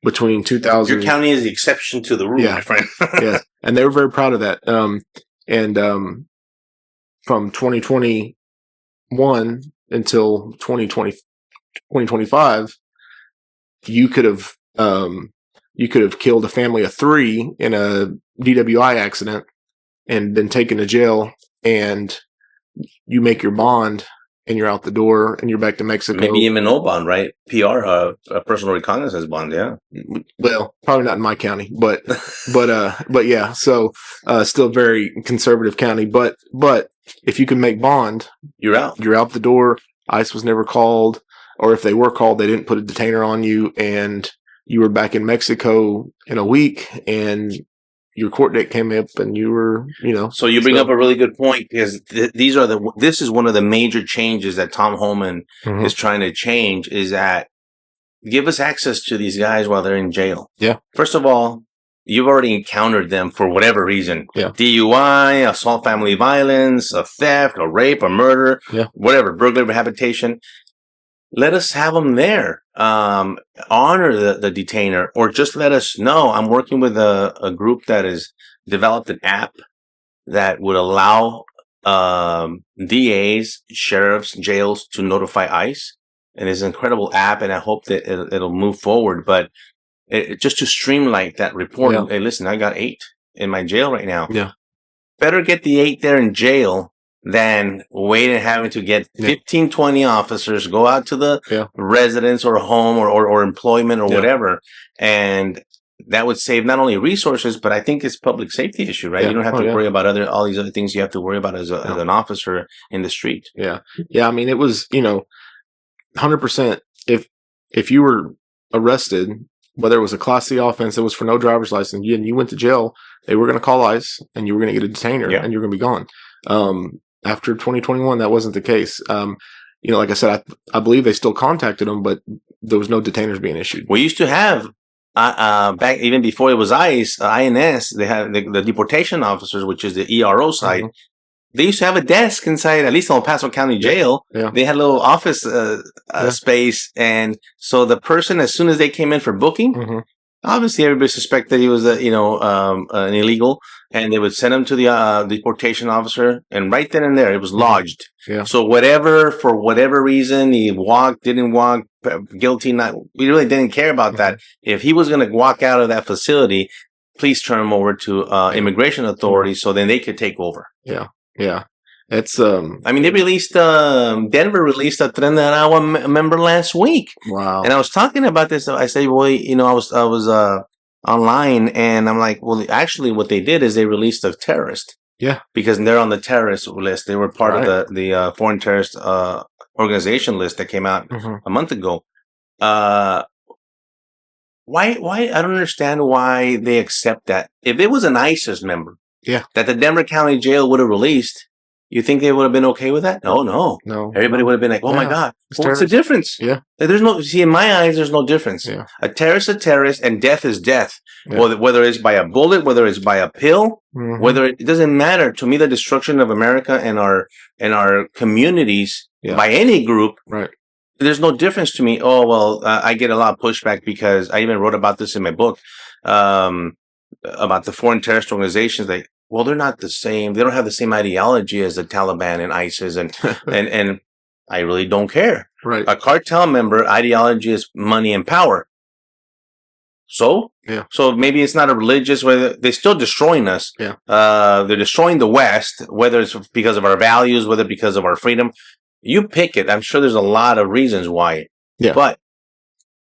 [SPEAKER 3] Between 2000.
[SPEAKER 4] Your county is the exception to the rule, my friend.
[SPEAKER 3] Yeah. And they were very proud of that. From 2021 until 2025, you could have killed a family of 3 in a DWI accident and been taken to jail, and you make your bond and you're out the door and you're back to Mexico.
[SPEAKER 4] Maybe even no bond, right? PR, a personal reconnaissance bond, yeah.
[SPEAKER 3] Well, probably not in my county, but yeah. So, still very conservative county, but if you can make bond,
[SPEAKER 4] you're out.
[SPEAKER 3] You're out the door. ICE was never called, or if they were called, they didn't put a detainer on you, and you were back in Mexico in a week, and your court date came up, and you were,
[SPEAKER 4] So you bring up a really good point, because this is one of the major changes that Tom Homan is trying to change, is that give us access to these guys while they're in jail.
[SPEAKER 3] Yeah.
[SPEAKER 4] First of all, you've already encountered them for whatever reason.
[SPEAKER 3] Yeah.
[SPEAKER 4] DUI, assault, family violence, a theft, a rape, a murder, whatever, burglary, rehabilitation. Let us have them there. Honor the detainer, or just let us know. I'm working with a group that has developed an app that would allow DAs, sheriffs, jails to notify ICE. And it's an incredible app, and I hope that it'll move forward. But just to streamline that report, hey, listen, I got 8 in my jail right now.
[SPEAKER 3] Yeah.
[SPEAKER 4] Better get the 8 there in jail than wait and having to get 15, 20 officers, go out to the residence or home or employment or whatever. And that would save not only resources, but I think it's public safety issue, right? You don't have to worry about all these other things you have to worry about as an officer in the street.
[SPEAKER 3] Yeah. Yeah. I mean, it was, 100%. If you were arrested, whether it was a Class C offense that was for no driver's license, and you went to jail, they were going to call ICE and you were going to get a detainer and you were going to be gone. After 2021, that wasn't the case. Like I said, I believe they still contacted them, but there was no detainers being issued.
[SPEAKER 4] We used to have, back even before it was ICE, INS, they had the deportation officers, which is the ERO side. Mm-hmm. They used to have a desk inside, at least in El Paso County Jail. Yeah. They had a little office space. And so the person, as soon as they came in for booking, obviously everybody suspected he was an illegal, and they would send him to the deportation officer, and right then and there it was lodged. Yeah. So for whatever reason, he walked, didn't walk, guilty, not, we really didn't care about that. If he was going to walk out of that facility, please turn him over to immigration authorities so then they could take over.
[SPEAKER 3] Yeah. Yeah. It's,
[SPEAKER 4] they released, Denver released a Tren de Aragua member last week.
[SPEAKER 3] Wow.
[SPEAKER 4] And I was talking about this. I said, well, I was online, and I'm like, well, actually what they did is they released a terrorist.
[SPEAKER 3] Yeah. Because
[SPEAKER 4] they're on the terrorist list. They were part of the foreign terrorist, organization list that came out a month ago. Why, I don't understand why they accept that. If it was an ISIS member, that the Denver County Jail would have released, you think they would have been okay with that? No. Everybody would have been like, oh my God, what's the difference?
[SPEAKER 3] Yeah.
[SPEAKER 4] In my eyes, there's no difference.
[SPEAKER 3] Yeah.
[SPEAKER 4] A terrorist is a terrorist, and death is death. Yeah. Whether it's by a bullet, whether it's by a pill, it doesn't matter. To me, the destruction of America and our communities by any group, there's no difference to me. Oh, well, I get a lot of pushback because I even wrote about this in my book, about the foreign terrorist organizations. They're not the same. They don't have the same ideology as the Taliban and ISIS, and I really don't care.
[SPEAKER 3] Right.
[SPEAKER 4] A cartel member ideology is money and power. So maybe it's not a religious way. They're still destroying us.
[SPEAKER 3] Yeah.
[SPEAKER 4] They're destroying the West, whether it's because of our values, whether because of our freedom. You pick it. I'm sure there's a lot of reasons why.
[SPEAKER 3] Yeah.
[SPEAKER 4] But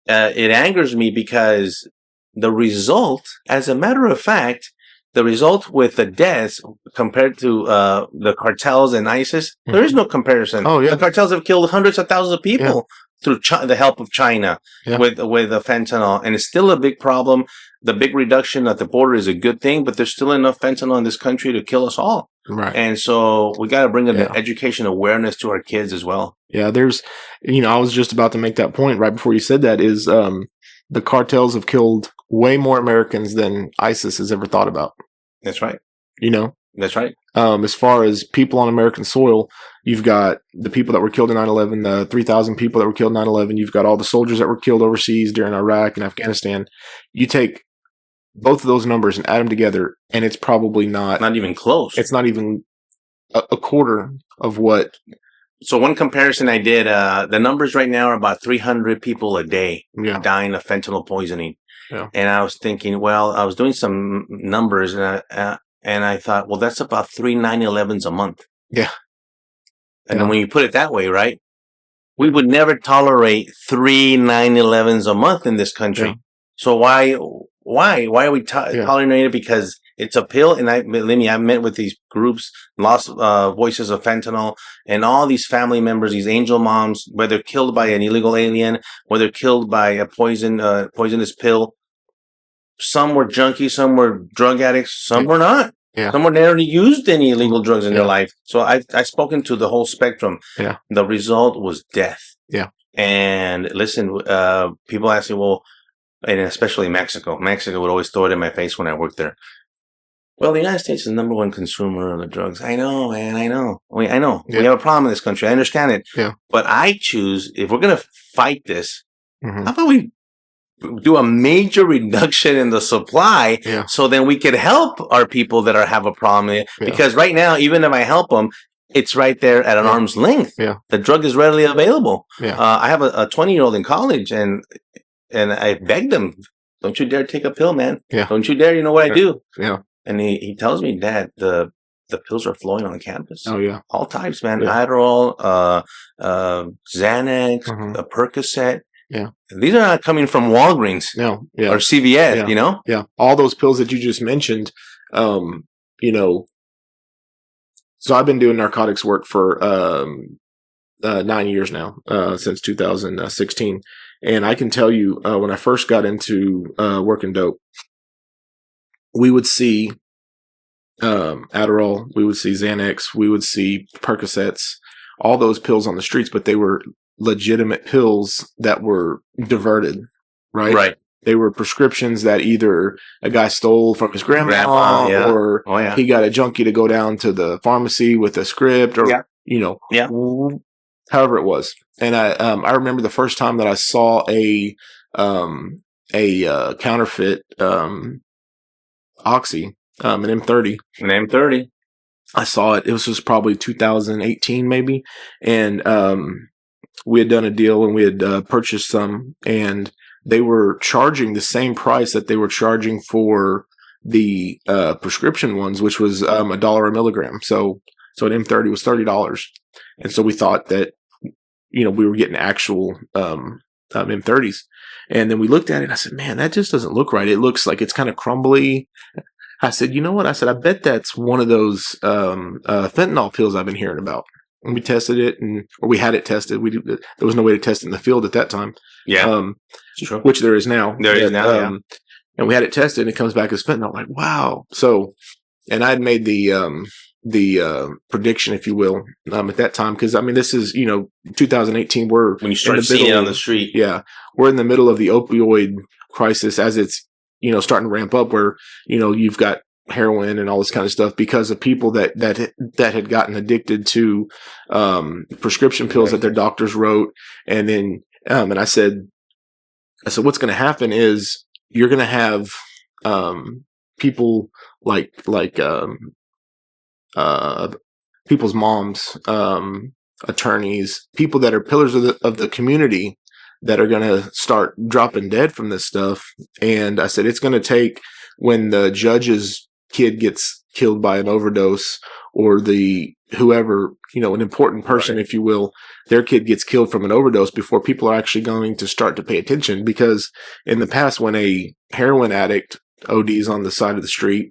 [SPEAKER 4] it angers me because the result, as a matter of fact, the result with the deaths compared to the cartels and ISIS, there is no comparison.
[SPEAKER 3] Oh, yeah.
[SPEAKER 4] The cartels have killed hundreds of thousands of people through the help of China with the fentanyl. And it's still a big problem. The big reduction at the border is a good thing, but there's still enough fentanyl in this country to kill us all.
[SPEAKER 3] Right.
[SPEAKER 4] And so we got to bring an education awareness to our kids as well.
[SPEAKER 3] Yeah, there's, I was just about to make that point right before you said that, is the cartels have killed way more Americans than ISIS has ever thought about.
[SPEAKER 4] That's right.
[SPEAKER 3] That's
[SPEAKER 4] right.
[SPEAKER 3] As far as people on American soil, you've got the people that were killed in 9/11, the 3,000 people that were killed in 9/11. You've got all the soldiers that were killed overseas during Iraq and Afghanistan. You take both of those numbers and add them together, and it's probably not
[SPEAKER 4] even close.
[SPEAKER 3] It's not even a quarter of what.
[SPEAKER 4] So one comparison I did, the numbers right now are about 300 people a day dying of fentanyl poisoning.
[SPEAKER 3] Yeah.
[SPEAKER 4] And I was thinking, I was doing some numbers, and I thought, well, that's about 3 9/11s a month.
[SPEAKER 3] Yeah.
[SPEAKER 4] And then when you put it that way, right, we would never tolerate 3 9/11s a month in this country. Yeah. So why are we tolerating it? Because it's a pill. And I've met with these groups, Lost Voices of Fentanyl, and all these family members, these angel moms, whether killed by an illegal alien, whether killed by a poisonous pill. Some were junkies, some were drug addicts, some were not.
[SPEAKER 3] Yeah.
[SPEAKER 4] Some were never used any illegal drugs in their life. So I've spoken to the whole spectrum.
[SPEAKER 3] Yeah.
[SPEAKER 4] The result was death.
[SPEAKER 3] Yeah.
[SPEAKER 4] And listen, people ask me, well, and especially Mexico. Mexico would always throw it in my face when I worked there. Well, the United States is the number one consumer of the drugs. I know, man. I know. I know. Yeah. We have a problem in this country. I understand it.
[SPEAKER 3] Yeah.
[SPEAKER 4] But I choose, if we're going to fight this, how about we do a major reduction in the supply, so then we could help our people that have a problem. Because right now, even if I help them, it's right there at an arm's length. The drug is readily available. I have a 20-year-old in college, and I begged him, "Don't you dare take a pill, man. Don't you dare. You know what I do." And he tells me, "Dad, the pills are flowing on campus.
[SPEAKER 3] Oh, yeah.
[SPEAKER 4] All types, man. Adderall, Xanax, a Percocet. These are not coming from Walgreens or CVS, you know?
[SPEAKER 3] All those pills that you just mentioned, you know, so I've been doing narcotics work for 9 years now, since 2016. And I can tell you, when I first got into working dope, we would see Adderall, we would see Xanax, we would see Percocets, all those pills on the streets, but they were legitimate pills that were diverted, right? They were prescriptions that either a guy stole from his grandma or he got a junkie to go down to the pharmacy with a script or, you know, however it was. And I remember the first time that I saw a counterfeit Oxy, an M30.
[SPEAKER 4] An M30.
[SPEAKER 3] I saw it. It was just probably 2018 maybe. And we had done a deal and we had purchased some, and they were charging the same price that they were charging for the prescription ones, which was $1 a milligram. So an M30 was $30. And so we thought that, you know, we were getting actual M30s. And then we looked at it and I said, man, that just doesn't look right. It looks like it's kind of crumbly. I said, you know what? I said, I bet that's one of those fentanyl pills I've been hearing about. And we tested it, or we had it tested. There was no way to test it in the field at that time. Which there is now. And we had it tested, and it comes back as fentanyl. I'm like, wow. So, and I'd made the prediction, if you will, at that time, because I mean, this is 2018. We're
[SPEAKER 4] when you start seeing it on the street.
[SPEAKER 3] We're in the middle of the opioid crisis as it's starting to ramp up, where you've got heroin and all this kind of stuff because of people that had gotten addicted to prescription pills that their doctors wrote. And then and I said what's going to happen is you're going to have people like people's moms, attorneys, people that are pillars of the community that are going to start dropping dead from this stuff. And I said, it's going to take when the judge's kid gets killed by an overdose, or whoever, an important person, if you will, their kid gets killed from an overdose, before people are actually going to start to pay attention. Because in the past, when a heroin addict ODs on the side of the street,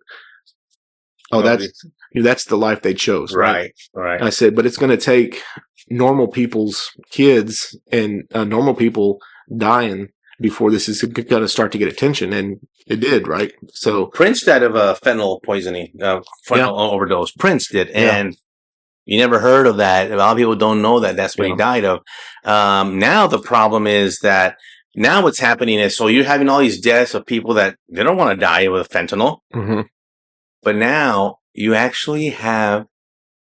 [SPEAKER 3] that's the life they chose. Right. I said, but it's going to take normal people's kids and normal people dying before this is going to start to get attention. And it did, right? So
[SPEAKER 4] Prince died of fentanyl poisoning, fentanyl overdose. Prince did. And you never heard of that. A lot of people don't know that that's what he died of. Now the problem is that now what's happening is, so you're having all these deaths of people that they don't want to die with fentanyl. Mm-hmm. But now you actually have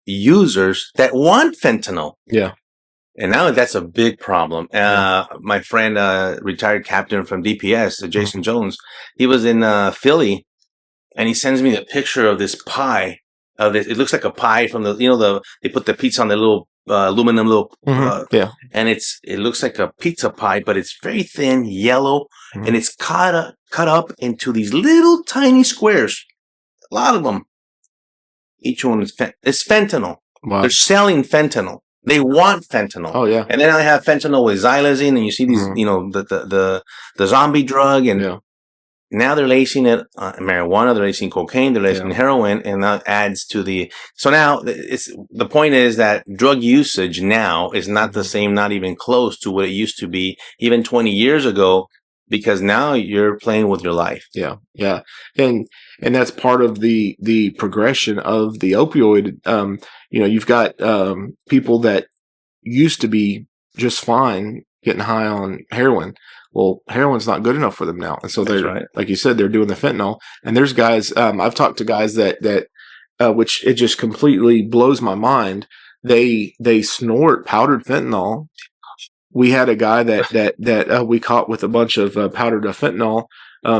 [SPEAKER 4] users that want fentanyl. And now that's a big problem. My friend, retired captain from DPS, Jason Jones, he was in Philly, and he sends me the picture of this pie. It looks like a pie from they put the pizza on the little aluminum and it looks like a pizza pie, but it's very thin, yellow, and it's cut up into these little tiny squares. A lot of them. Each one is fentanyl. Wow. They're selling fentanyl. They want fentanyl. Oh yeah. And then I have fentanyl with xylazine, and you see these, the zombie drug, and now they're lacing it marijuana, they're lacing cocaine, they're lacing heroin, and that adds to the. So now the point is that drug usage now is not the same, not even close to what it used to be even 20 years ago, because now you're playing with your life. Yeah. And that's part of the progression of the opioid. You've got people that used to be just fine getting high on heroin. Well, heroin's not good enough for them now. And so they're, like you said, they're doing the fentanyl. And there's guys, I've talked to guys that which it just completely blows my mind. They snort powdered fentanyl.
[SPEAKER 3] we had a guy that we caught with a bunch of powdered fentanyl.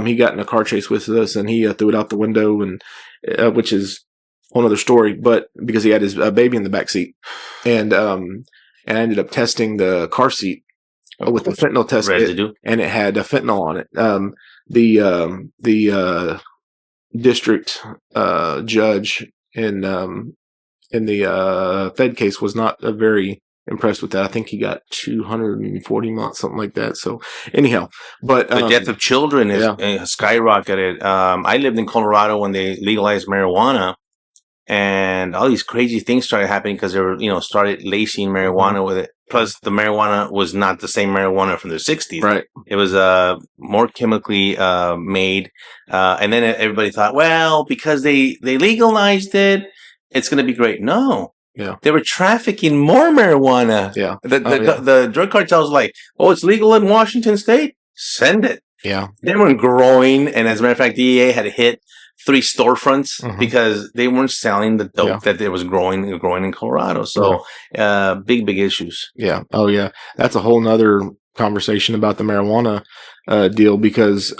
[SPEAKER 3] He got in a car chase with us, and he threw it out the window, and which is a whole other story. But because he had his baby in the back seat, and I ended up testing the car seat with the fentanyl test kit, and it had fentanyl on it. The district judge in the Fed case was not very impressed with that. I think he got 240 months, something like that. So anyhow, but
[SPEAKER 4] the death of children is skyrocketed. I lived in Colorado when they legalized marijuana, and all these crazy things started happening because they were, started lacing marijuana with it. Plus, the marijuana was not the same marijuana from the 60s.
[SPEAKER 3] Right.
[SPEAKER 4] It was more chemically made. And then everybody thought, well, because they legalized it, it's going to be great. No.
[SPEAKER 3] Yeah.
[SPEAKER 4] They were trafficking more marijuana.
[SPEAKER 3] Yeah.
[SPEAKER 4] The drug cartels were like, oh, it's legal in Washington State? Send it.
[SPEAKER 3] Yeah.
[SPEAKER 4] They weren't growing. And as a matter of fact, DEA had hit 3 storefronts because they weren't selling the dope that it was growing in Colorado. So big issues.
[SPEAKER 3] Yeah. Oh, yeah. That's a whole nother conversation about the marijuana deal, because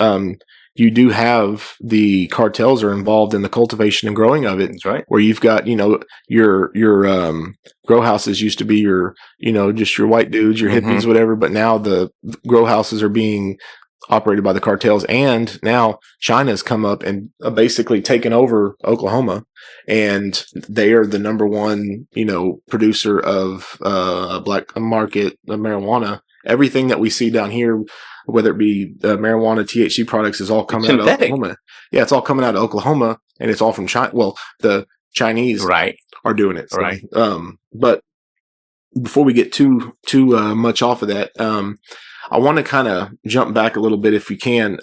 [SPEAKER 3] you do have the cartels are involved in the cultivation and growing of it.
[SPEAKER 4] That's right.
[SPEAKER 3] Where you've got, your grow houses used to be your, just your white dudes, your hippies, whatever. But now the grow houses are being operated by the cartels, and now China's come up and basically taken over Oklahoma, and they are the number one, producer of black market marijuana. Everything that we see down here, whether it be marijuana, THC products, is all coming out of Oklahoma. Yeah, it's all coming out of Oklahoma, and it's all from China. Well, the Chinese are doing it. So,
[SPEAKER 4] right.
[SPEAKER 3] But before we get too much off of that, I want to kind of jump back a little bit if we can,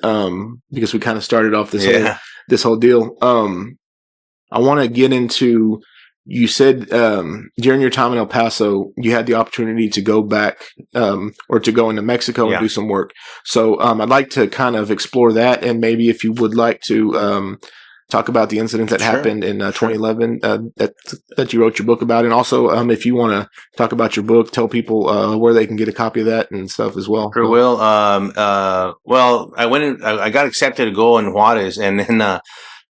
[SPEAKER 3] because we kind of started off this whole deal. I want to get into, you said during your time in El Paso, you had the opportunity to go back or to go into Mexico and do some work. So I'd like to kind of explore that, and maybe if you would like to talk about the incident that happened in 2011 that you wrote your book about, and also if you want to talk about your book, tell people where they can get a copy of that and stuff as well.
[SPEAKER 4] Sure will. Well, I went in, I got accepted to go in Juarez, and then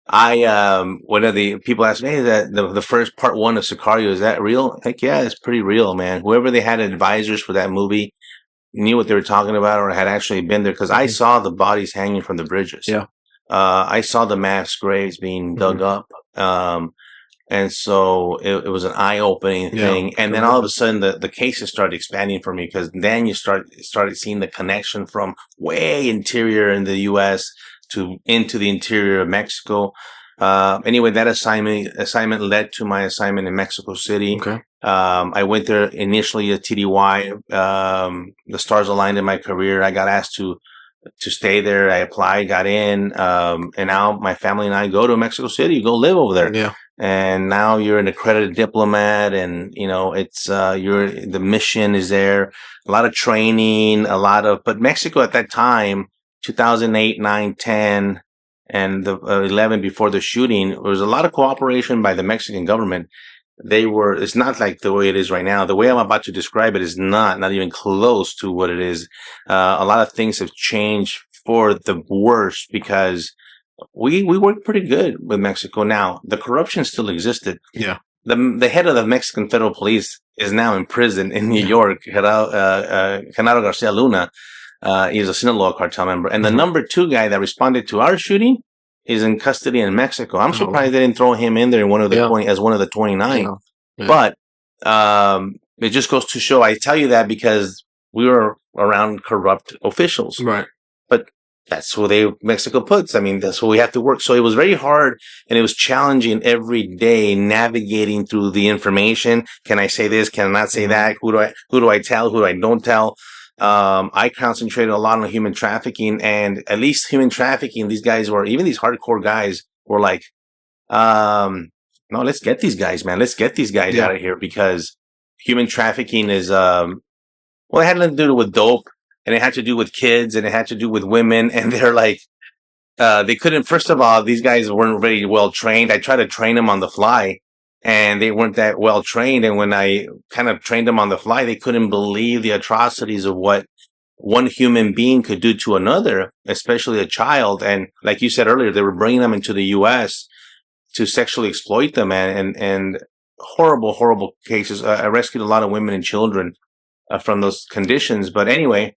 [SPEAKER 4] one of the people asked me, hey, that the first part 1 of Sicario, is that real? Heck yeah, it's pretty real, man. Whoever they had advisors for that movie knew what they were talking about, or had actually been there, because I saw the bodies hanging from the bridges.
[SPEAKER 3] Yeah.
[SPEAKER 4] I saw the mass graves being dug up. And so it was an eye-opening thing. And then all of a sudden the cases started expanding for me, because then you started seeing the connection from way interior in the U.S. into the interior of Mexico. Anyway, that assignment led to my assignment in Mexico City.
[SPEAKER 3] Okay.
[SPEAKER 4] I went there initially at TDY. The stars aligned in my career. I got asked to stay there. I applied, got in, and now my family and I go to Mexico City, go live over there.
[SPEAKER 3] Yeah.
[SPEAKER 4] And now you're an accredited diplomat, and it's the mission is there. A lot of training, but Mexico at that time, 2008, 9, 10, and the 11 before the shooting, there was a lot of cooperation by the Mexican government. It's not like the way it is right now. The way I'm about to describe it is not even close to what it is. A lot of things have changed for the worse, because we work pretty good with Mexico now. The corruption still existed.
[SPEAKER 3] Yeah.
[SPEAKER 4] The head of the Mexican Federal Police is now in prison in New York, Genaro Garcia Luna. He's a Sinaloa cartel member. And the number 2 guy that responded to our shooting is in custody in Mexico. I'm surprised they didn't throw him in there in one of the as one of the 29. Yeah. But it just goes to show. I tell you that because we were around corrupt officials,
[SPEAKER 3] right?
[SPEAKER 4] But that's who Mexico puts. I mean, that's what we have to work. So it was very hard, and it was challenging every day navigating through the information. Can I say this? Can I not say that? Who do I tell? Who do I don't tell? I concentrated a lot on human trafficking, and at least human trafficking, these hardcore guys were like, no, let's get these guys, man. Let's get these guys out of here, because human trafficking is, it had nothing to do with dope, and it had to do with kids, and it had to do with women. And they're like, they couldn't, first of all, these guys weren't very well trained. I tried to train them on the fly. and they weren't that well trained. And when I kind of trained them on the fly, they couldn't believe the atrocities of what one human being could do to another, especially a child. And like you said earlier, they were bringing them into the U.S. to sexually exploit them, and horrible, horrible cases. I rescued a lot of women and children from those conditions. But anyway,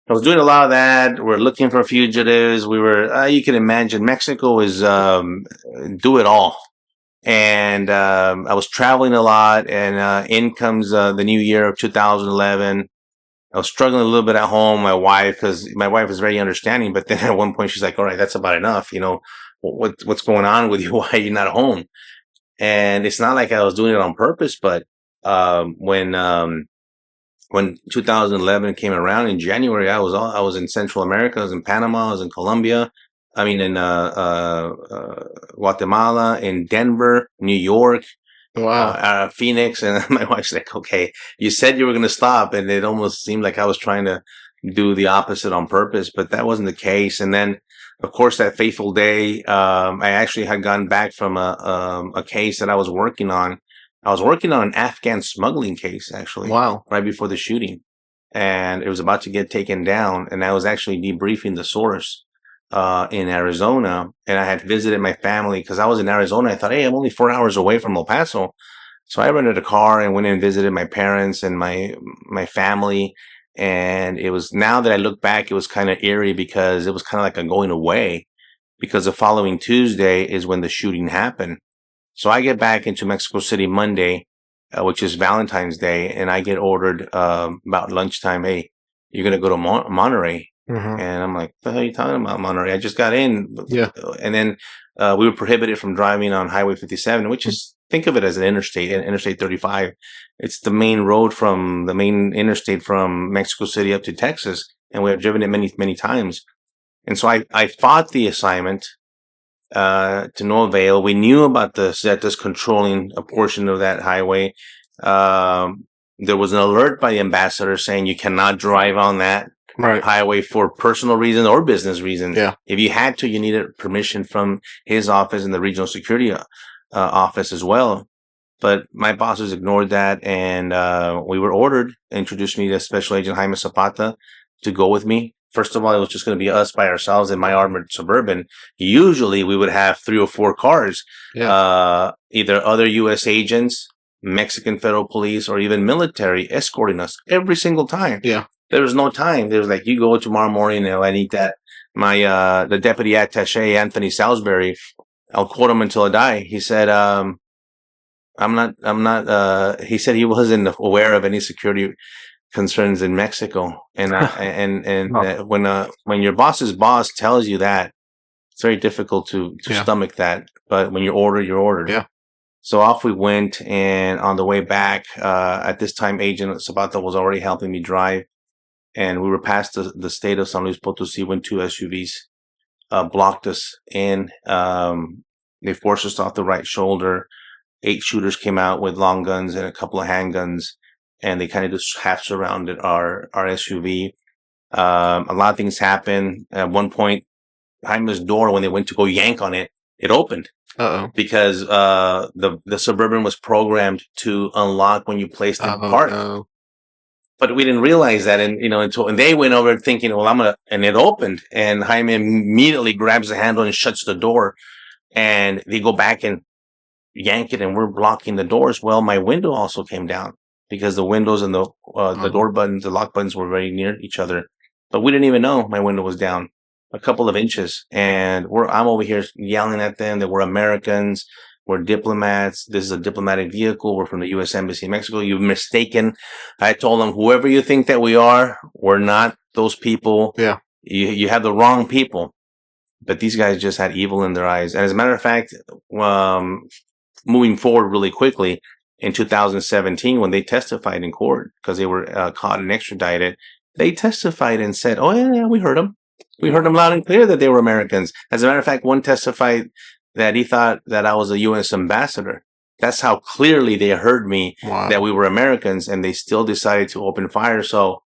[SPEAKER 4] I was doing a lot of that. We're looking for fugitives. We were, you can imagine, Mexico is do it all. And I was traveling a lot, and in comes the new year of 2011. I was struggling a little bit at home. Because my wife is very understanding, but then at one point she's like, "All right, that's about enough. You know, what's going on with you? Why are you not home?" And it's not like I was doing it on purpose, but when 2011 came around in January, I was in Central America. I was in Panama. I was in Colombia. I mean, in Guatemala, in Denver, New York.
[SPEAKER 3] Wow.
[SPEAKER 4] Phoenix. And my wife's like, "Okay, you said you were going to stop." And it almost seemed like I was trying to do the opposite on purpose, but that wasn't the case. And then, of course, that fateful day, I actually had gone back from a case that I was working on. I was working on an Afghan smuggling case, actually.
[SPEAKER 3] Wow.
[SPEAKER 4] Right before the shooting. And it was about to get taken down. And I was actually debriefing the source in Arizona, and I had visited my family because I was in Arizona. I thought, hey, I'm only 4 hours away from El Paso. So I rented a car and went and visited my parents and my family. And it was, now that I look back, it was kind of eerie because it was kind of like a going away, because the following Tuesday is when the shooting happened. So I get back into Mexico City Monday, which is Valentine's Day, and I get ordered about lunchtime, "Hey, you're going to go to Monterey."
[SPEAKER 3] Mm-hmm.
[SPEAKER 4] And I'm like, "The hell are you talking about, Monterey? I just got in."
[SPEAKER 3] Yeah.
[SPEAKER 4] And then we were prohibited from driving on Highway 57, which is, think of it as an interstate, Interstate 35. It's the main road from the main interstate from Mexico City up to Texas. And we have driven it many, many times. And so I fought the assignment to no avail. We knew about the Zetas controlling a portion of that highway. There was an alert by the ambassador saying you cannot drive on that highway for personal reasons or business reasons.
[SPEAKER 3] Yeah.
[SPEAKER 4] If you had to, you needed permission from his office and the regional security office as well. But my bosses ignored that, and we were ordered, introduced me to Special Agent Jaime Zapata to go with me. First of all, it was just going to be us by ourselves in my armored Suburban. Usually we would have 3 or 4 cars, either other U.S. agents, Mexican federal police, or even military escorting us every single time.
[SPEAKER 3] Yeah.
[SPEAKER 4] There was no time. There was like, "You go tomorrow morning, I need that." The deputy attaché, Anthony Salisbury, I'll quote him until I die. He said, he said he wasn't aware of any security concerns in Mexico. And, when your boss's boss tells you that, it's very difficult to stomach that. But when you're ordered, you're ordered.
[SPEAKER 3] Yeah.
[SPEAKER 4] So off we went. And on the way back, at this time, Agent Zapata was already helping me drive. And we were past the state of San Luis Potosí when 2 SUVs blocked us in. They forced us off the right shoulder. 8 shooters came out with long guns and a couple of handguns, and they kind of just half surrounded our SUV. A lot of things happened. At one point, Jaime's door, when they went to go yank on it, it opened.
[SPEAKER 3] Uh-oh.
[SPEAKER 4] Because the Suburban was programmed to unlock when you placed it in park.
[SPEAKER 3] No.
[SPEAKER 4] But we didn't realize that, and and they went over thinking, "Well, and it opened, and Jaime immediately grabs the handle and shuts the door, and they go back and yank it, and we're blocking the doors. Well, my window also came down because the windows and the door buttons, the lock buttons, were very near each other, but we didn't even know my window was down a couple of inches, and I'm over here yelling at them that we're Americans. We're diplomats. This is a diplomatic vehicle. We're from the U.S. Embassy in Mexico. You've mistaken. I told them, whoever you think that we are, we're not those people.
[SPEAKER 3] Yeah.
[SPEAKER 4] You have the wrong people. But these guys just had evil in their eyes. And as a matter of fact, moving forward really quickly, in 2017, when they testified in court, because they were caught and extradited, they testified and said, "Oh, yeah, we heard them. We heard them loud and clear that they were Americans." As a matter of fact, one testified that he thought that I was a U.S. ambassador. That's how clearly they heard me, that we were Americans, and they still decided to open fire. So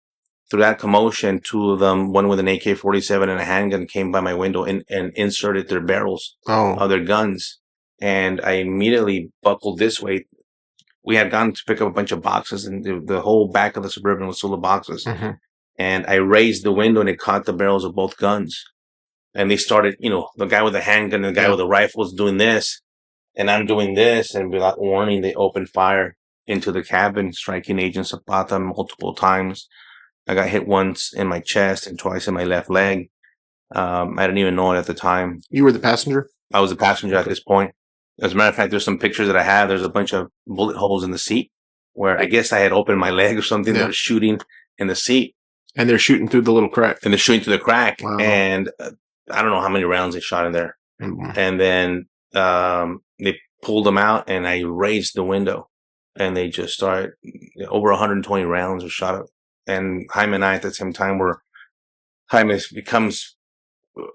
[SPEAKER 4] through that commotion, 2 of them, one with an AK-47 and a handgun, came by my window and inserted their barrels of their guns. and I immediately buckled this way. We had gone to pick up a bunch of boxes, and the whole back of the Suburban was full of boxes. And I raised the window, and it caught the barrels of both guns. And they started, the guy with the handgun and the guy with the rifle was doing this, and I'm doing this, and without warning, they opened fire into the cabin, striking Agent Zapata multiple times. I got hit once in my chest and twice in my left leg. I didn't even know it at the time.
[SPEAKER 3] You were the passenger?
[SPEAKER 4] I was a passenger at this point. As a matter of fact, there's some pictures that I have. There's a bunch of bullet holes in the seat where I guess I had opened my leg or something. They were shooting in the seat.
[SPEAKER 3] And they're shooting through the little crack.
[SPEAKER 4] And they're shooting through the crack.
[SPEAKER 3] Wow.
[SPEAKER 4] And I don't know how many rounds they shot in there. And then they pulled them out, and I raised the window. And they just started, over 120 rounds were shot up. And Jaime and I at the same time Jaime becomes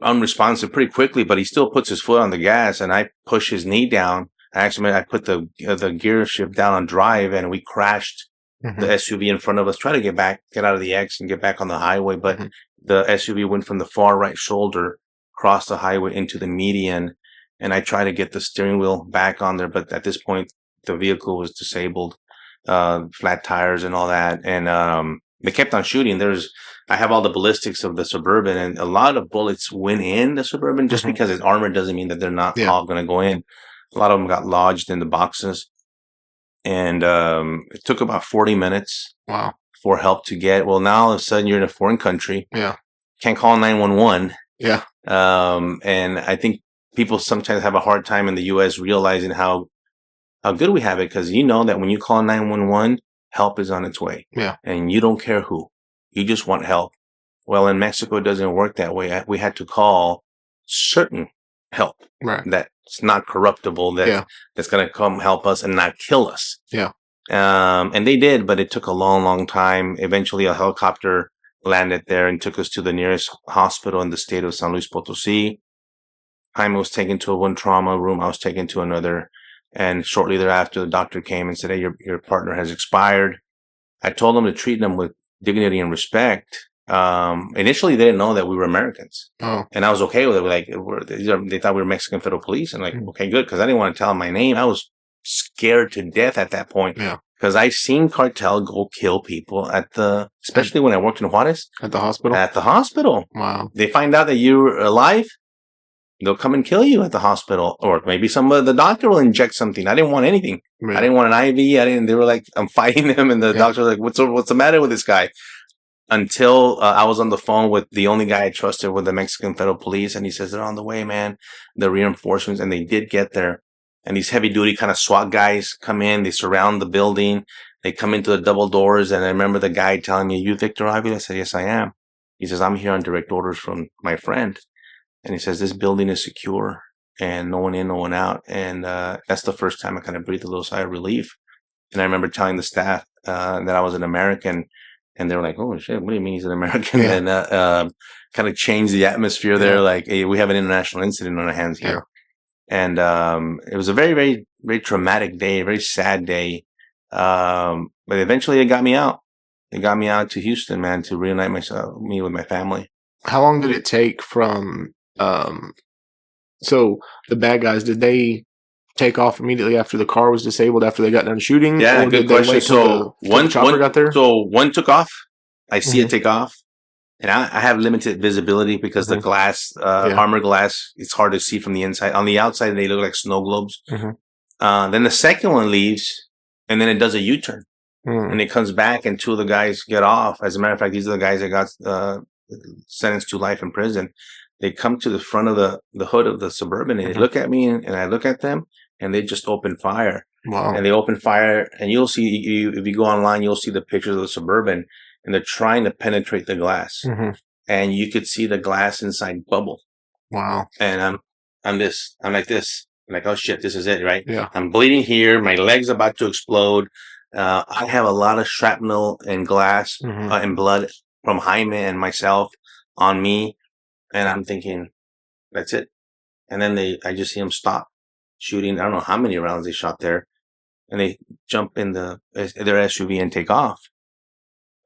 [SPEAKER 4] unresponsive pretty quickly, but he still puts his foot on the gas, and I push his knee down. I put the gear shift down on drive, and we crashed the SUV in front of us, try to get out of the X and get back on the highway. But the SUV went from the far right shoulder, crossed the highway into the median, and I tried to get the steering wheel back on there. But at this point, the vehicle was disabled, flat tires and all that. And they kept on shooting. I have all the ballistics of the Suburban, and a lot of bullets went in the Suburban. Just because it's armored doesn't mean that they're not all going to go in. A lot of them got lodged in the boxes. And it took about 40 minutes for help to get. Well, now all of a sudden you're in a foreign country.
[SPEAKER 3] Yeah.
[SPEAKER 4] Can't call 911.
[SPEAKER 3] Yeah.
[SPEAKER 4] And I think people sometimes have a hard time in the U.S. realizing how good we have it, because you know that when you call 911, help is on its way.
[SPEAKER 3] Yeah.
[SPEAKER 4] And you don't care who. You just want help. Well, in Mexico, it doesn't work that way. We had to call certain help.
[SPEAKER 3] Right.
[SPEAKER 4] That's not corruptible, that's going to come help us and not kill us.
[SPEAKER 3] Yeah.
[SPEAKER 4] And they did, but it took a long, long time. Eventually, a helicopter landed there and took us to the nearest hospital in the state of San Luis Potosí. Jaime was taken to one trauma room. I was taken to another. And shortly thereafter, the doctor came and said, "Hey, your partner has expired." I told them to treat them with dignity and respect. Initially, they didn't know that we were Americans.
[SPEAKER 3] Oh.
[SPEAKER 4] And I was okay with it. Like, they thought we were Mexican federal police. And okay, good. Because I didn't want to tell them my name. I was scared to death at that point.
[SPEAKER 3] Yeah.
[SPEAKER 4] Because I've seen Cartel go kill people especially when I worked in Juarez.
[SPEAKER 3] At the hospital?
[SPEAKER 4] At the hospital.
[SPEAKER 3] Wow.
[SPEAKER 4] They find out that you're alive, they'll come and kill you at the hospital. Or maybe the doctor will inject something. I didn't want anything. Yeah. I didn't want an IV. They were like, I'm fighting them. And the doctor was like, what's the matter with this guy? Until I was on the phone with the only guy I trusted with the Mexican federal police. And he says, they're on the way, man. The reinforcements. And they did get there. And these heavy duty kind of SWAT guys come in. They surround the building. They come into the double doors. And I remember the guy telling me, "You Victor Avila?" I said, "Yes, I am." He says, "I'm here on direct orders from my friend." And he says, "This building is secure and no one in, no one out." And that's the first time I kind of breathed a little sigh of relief. And I remember telling the staff that I was an American. And they were like, "Oh, shit, what do you mean he's an American?" Yeah. And kind of changed the atmosphere there. Like, hey, we have an international incident on our hands here. Yeah. And it was a very, very, very traumatic day, a very sad day. But eventually it got me out. It got me out to Houston, man, to reunite me with my family.
[SPEAKER 3] How long did it take from... so the bad guys, did they take off immediately after the car was disabled, after they got done shooting?
[SPEAKER 4] Yeah, good question. So one
[SPEAKER 3] got there?
[SPEAKER 4] So one took off. I see it take off. And I have limited visibility because the glass, armor glass, it's hard to see from the inside. On the outside, they look like snow globes. Then the second one leaves, and then it does a U-turn. And it comes back, and two of the guys get off. As a matter of fact, these are the guys that got sentenced to life in prison. They come to the front of the hood of the Suburban, and they look at me, and I look at them, and they just open fire.
[SPEAKER 3] Wow.
[SPEAKER 4] And they open fire, and you'll see, if you go online, you'll see the pictures of the Suburban. And they're trying to penetrate the glass. And you could see the glass inside bubble.
[SPEAKER 3] Wow.
[SPEAKER 4] And I'm like this. I'm like, oh shit, this is it, right?
[SPEAKER 3] Yeah.
[SPEAKER 4] I'm bleeding here. My leg's about to explode. I have a lot of shrapnel and glass and blood from Jaime and myself on me. And I'm thinking, that's it. And then I just see them stop shooting. I don't know how many rounds they shot there. And they jump in their SUV and take off.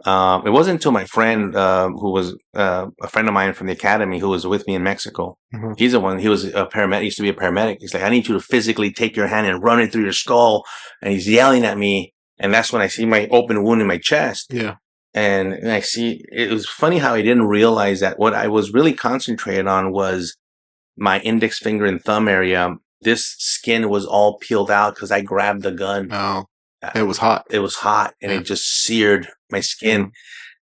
[SPEAKER 4] It wasn't until my friend, who was a friend of mine from the academy, who was with me in Mexico. Mm-hmm. He's the one. He was a paramedic. Used to be a paramedic. He's like, I need you to physically take your hand and run it through your skull. And he's yelling at me. And that's when I see my open wound in my chest.
[SPEAKER 3] Yeah.
[SPEAKER 4] And I see, it was funny how I didn't realize that what I was really concentrated on was my index finger and thumb area. This skin was all peeled out because I grabbed the gun.
[SPEAKER 3] Oh, it was hot.
[SPEAKER 4] It was hot, and it just seared my skin.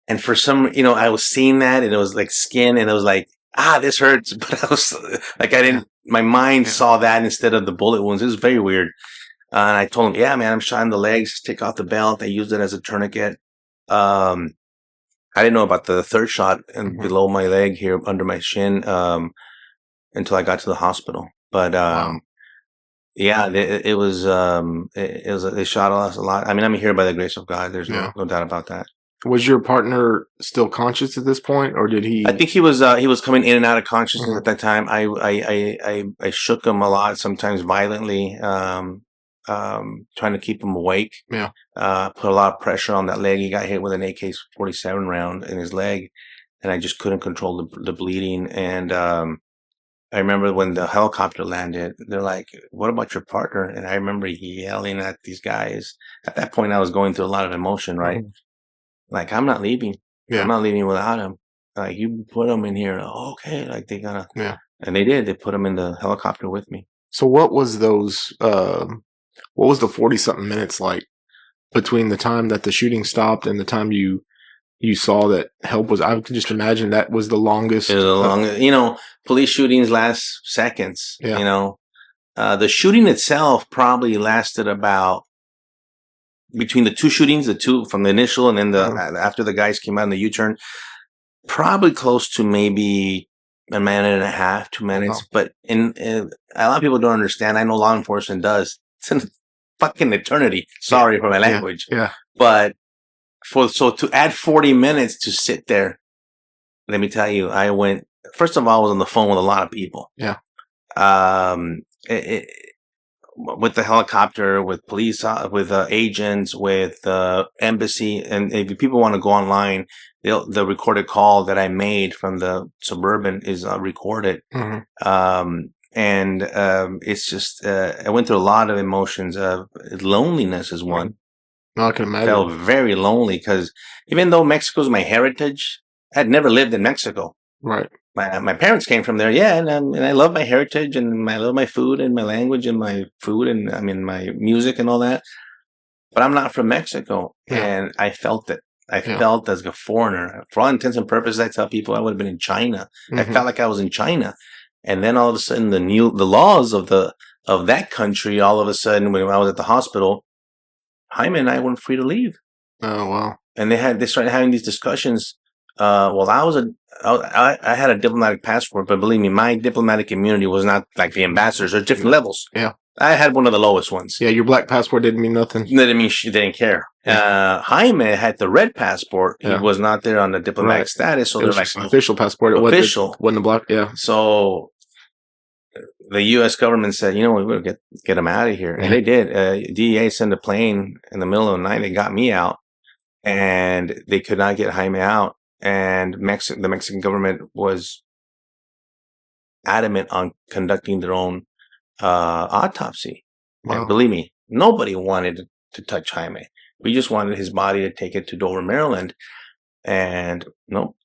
[SPEAKER 4] And for some, I was seeing that, and it was like skin, and it was like, this hurts. But I was like, my mind saw that instead of the bullet wounds. It was very weird. And I told him, yeah, man, I'm shot in the legs. Take off the belt. I used it as a tourniquet. I didn't know about the third shot and below my leg here under my shin, until I got to the hospital. But, yeah, it was, they shot us a lot. I mean, I'm here by the grace of God. There's no doubt about that.
[SPEAKER 3] Was your partner still conscious at this point, or did he?
[SPEAKER 4] I think he was coming in and out of consciousness at that time. I shook him a lot, sometimes violently, trying to keep him awake.
[SPEAKER 3] Yeah.
[SPEAKER 4] Put a lot of pressure on that leg. He got hit with an AK-47 round in his leg, and I just couldn't control the bleeding. And, I remember when the helicopter landed, they're like, what about your partner? And I remember yelling at these guys. At that point, I was going through a lot of emotion, right? Like, I'm not leaving. Yeah. I'm not leaving without him. Like, you put him in here. Okay. Like, they gotta. Yeah. And they did. They put him in the helicopter with me.
[SPEAKER 3] So what was those, what was the 40-something minutes like between the time that the shooting stopped and the time you saw that help was? I could just imagine that was the longest.
[SPEAKER 4] It was the longest. Police shootings last seconds. Yeah. The shooting itself probably lasted about, between the two shootings, the two from the initial and then after the guys came out in the U-turn, probably close to maybe a minute and a half, 2 minutes. Oh. But a lot of people don't understand. I know law enforcement does. It's a fucking eternity. Sorry for my language.
[SPEAKER 3] Yeah.
[SPEAKER 4] But so to add 40 minutes to sit there, let me tell you, first of all, I was on the phone with a lot of people.
[SPEAKER 3] Yeah.
[SPEAKER 4] With the helicopter, with police, with agents, with the embassy. And if people want to go online, the recorded call that I made from the Suburban is recorded. Mm-hmm. It's just, I went through a lot of emotions. Loneliness is one.
[SPEAKER 3] I can imagine.
[SPEAKER 4] I felt very lonely because even though Mexico's my heritage, I had never lived in Mexico.
[SPEAKER 3] Right.
[SPEAKER 4] My parents came from there, and I love my heritage and I love my food and my language and my food and my music and all that. But I'm not from Mexico, and I felt it. I felt as a foreigner. For all intents and purposes, I tell people I would have been in China. Mm-hmm. I felt like I was in China, and then all of a sudden the laws of that country. All of a sudden, when I was at the hospital, Jaime and I weren't free to leave.
[SPEAKER 3] Oh wow!
[SPEAKER 4] And they started having these discussions. I had a diplomatic passport, but believe me, my diplomatic immunity was not like the ambassadors. There's different levels.
[SPEAKER 3] Yeah.
[SPEAKER 4] I had one of the lowest ones.
[SPEAKER 3] Yeah, your black passport didn't mean nothing.
[SPEAKER 4] That didn't mean she didn't care. Yeah. Jaime had the red passport. He was not there on the diplomatic status. So
[SPEAKER 3] it was like an official passport. It wasn't the black. Yeah.
[SPEAKER 4] So the U.S. government said, we better get him out of here. And they did. DEA sent a plane in the middle of the night. They got me out. And they could not get Jaime out. And the Mexican government was adamant on conducting their own autopsy. Wow. And believe me, nobody wanted to touch Jaime. We just wanted his body to take it to Dover, Maryland. And no.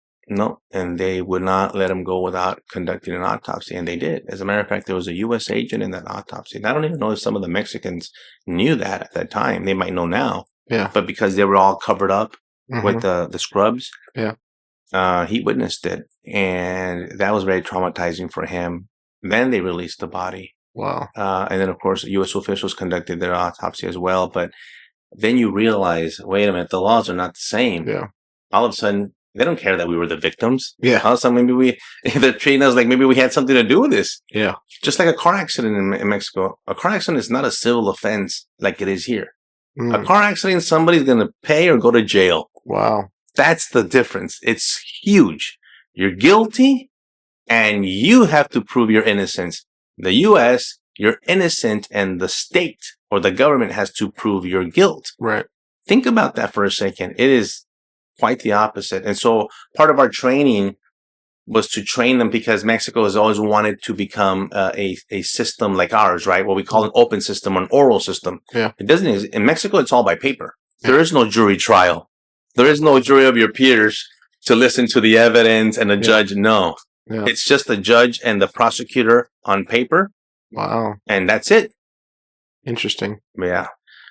[SPEAKER 4] And they would not let him go without conducting an autopsy. And they did. As a matter of fact, there was a U.S. agent in that autopsy. And I don't even know if some of the Mexicans knew that at that time. They might know now.
[SPEAKER 3] Yeah.
[SPEAKER 4] But because they were all covered up with the scrubs.
[SPEAKER 3] Yeah.
[SPEAKER 4] He witnessed it, and that was very traumatizing for him. Then they released the body.
[SPEAKER 3] Wow.
[SPEAKER 4] And then, of course, U.S. officials conducted their autopsy as well. But then you realize, wait a minute, the laws are not the same.
[SPEAKER 3] Yeah.
[SPEAKER 4] All of a sudden, they don't care that we were the victims.
[SPEAKER 3] Yeah.
[SPEAKER 4] All of a sudden, maybe they're treating us like maybe we had something to do with this.
[SPEAKER 3] Yeah.
[SPEAKER 4] Just like a car accident in Mexico. A car accident is not a civil offense like it is here. Mm. A car accident, somebody's going to pay or go to jail.
[SPEAKER 3] Wow.
[SPEAKER 4] That's the difference. It's huge. You're guilty and you have to prove your innocence. The U.S., you're innocent and the state or the government has to prove your guilt.
[SPEAKER 3] Right.
[SPEAKER 4] Think about that for a second. It is quite the opposite. And so part of our training was to train them because Mexico has always wanted to become a system like ours, right? What we call an open system or an oral system.
[SPEAKER 3] Yeah.
[SPEAKER 4] It doesn't, in Mexico, it's all by paper. There is no jury trial. There is no jury of your peers to listen to the evidence and the judge. No, it's just the judge and the prosecutor on paper.
[SPEAKER 3] Wow.
[SPEAKER 4] And that's it.
[SPEAKER 3] Interesting.
[SPEAKER 4] Yeah.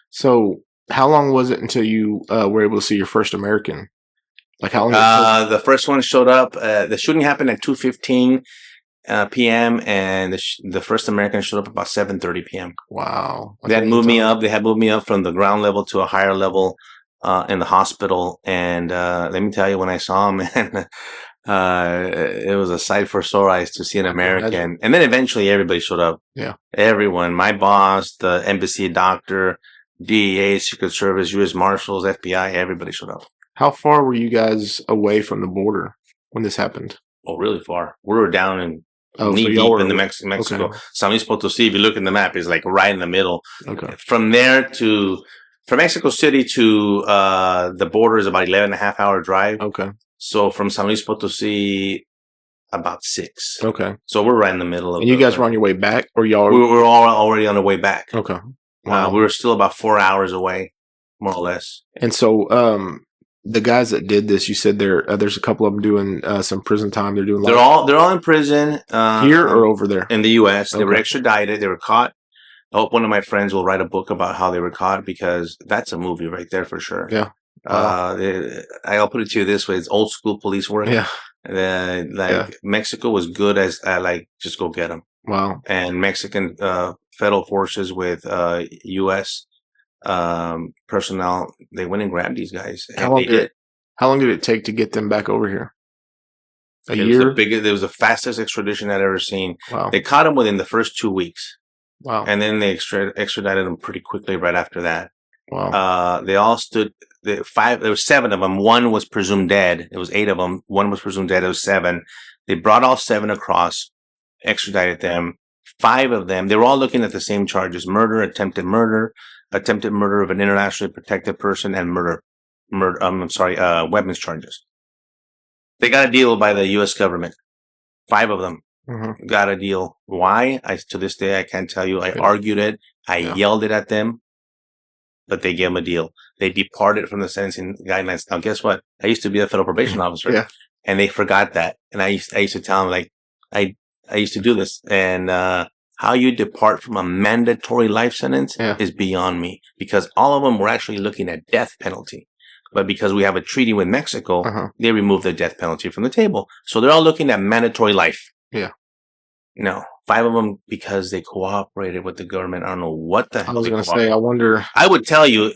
[SPEAKER 3] So how long was it until you were able to see your first American? Like how long?
[SPEAKER 4] The first one showed up. The shooting happened at 2:15 p.m. and the first American showed up about 7:30 p.m.
[SPEAKER 3] Wow.
[SPEAKER 4] They had moved me up. They had moved me up from the ground level to a higher level in the hospital. And let me tell you, when I saw him, man, it was a sight for sore eyes to see an American. And then eventually everybody showed up.
[SPEAKER 3] Yeah.
[SPEAKER 4] Everyone, my boss, the embassy doctor, DEA, Secret Service, U.S. Marshals, FBI, everybody showed up.
[SPEAKER 3] How far were you guys away from the border when this happened?
[SPEAKER 4] Oh, really far. We were down in knee deep in the Mexico.
[SPEAKER 3] Okay.
[SPEAKER 4] San Luis Potosí, if you look in the map, is like right in the middle.
[SPEAKER 3] Okay.
[SPEAKER 4] From Mexico City to the border is about 11.5-hour drive.
[SPEAKER 3] Okay.
[SPEAKER 4] So from San Luis Potosí, about 6.
[SPEAKER 3] Okay.
[SPEAKER 4] So we're right in the middle of it.
[SPEAKER 3] And you guys were on your way back, or y'all?
[SPEAKER 4] We were all already on the way back.
[SPEAKER 3] Okay. Wow.
[SPEAKER 4] We were still about 4 hours away, more or less.
[SPEAKER 3] And so, the guys that did this, you said there's a couple of them doing some prison time. They're doing.
[SPEAKER 4] They're all in prison
[SPEAKER 3] here or over there
[SPEAKER 4] in the U.S. They were extradited. They were caught. I hope one of my friends will write a book about how they were caught, because that's a movie right there for sure.
[SPEAKER 3] Yeah.
[SPEAKER 4] I'll put it to you this way: it's old school police work.
[SPEAKER 3] Yeah.
[SPEAKER 4] Mexico was good as just go get them.
[SPEAKER 3] Wow.
[SPEAKER 4] And Mexican federal forces with U.S. Personnel, they went and grabbed these guys.
[SPEAKER 3] How long did it take to get them back over here? A
[SPEAKER 4] year? It was the fastest extradition I'd ever seen.
[SPEAKER 3] Wow.
[SPEAKER 4] They caught them within the first 2 weeks.
[SPEAKER 3] Wow.
[SPEAKER 4] And then they extradited them pretty quickly right after that.
[SPEAKER 3] Wow.
[SPEAKER 4] They all stood, there were 7 of them. One was presumed dead. It was 8 of them. One was presumed dead. It was 7. They brought all 7 across, extradited them. 5 of them, they were all looking at the same charges: murder, attempted murder of an internationally protected person, and weapons charges. They got a deal by the U.S. government. 5 of them got a deal. Why? To this day, I can't tell you. I argued it. I yelled it at them, but they gave them a deal. They departed from the sentencing guidelines. Now, guess what? I used to be a federal probation officer, and they forgot that. And I used to tell them, I used to do this, and how you depart from a mandatory life sentence is beyond me, because all of them were actually looking at death penalty. But because we have a treaty with Mexico, they removed the death penalty from the table. So they're all looking at mandatory life.
[SPEAKER 3] Yeah.
[SPEAKER 4] No, 5 of them because they cooperated with the government. I don't know what the hell.
[SPEAKER 3] I was going to say, I wonder.
[SPEAKER 4] I would tell you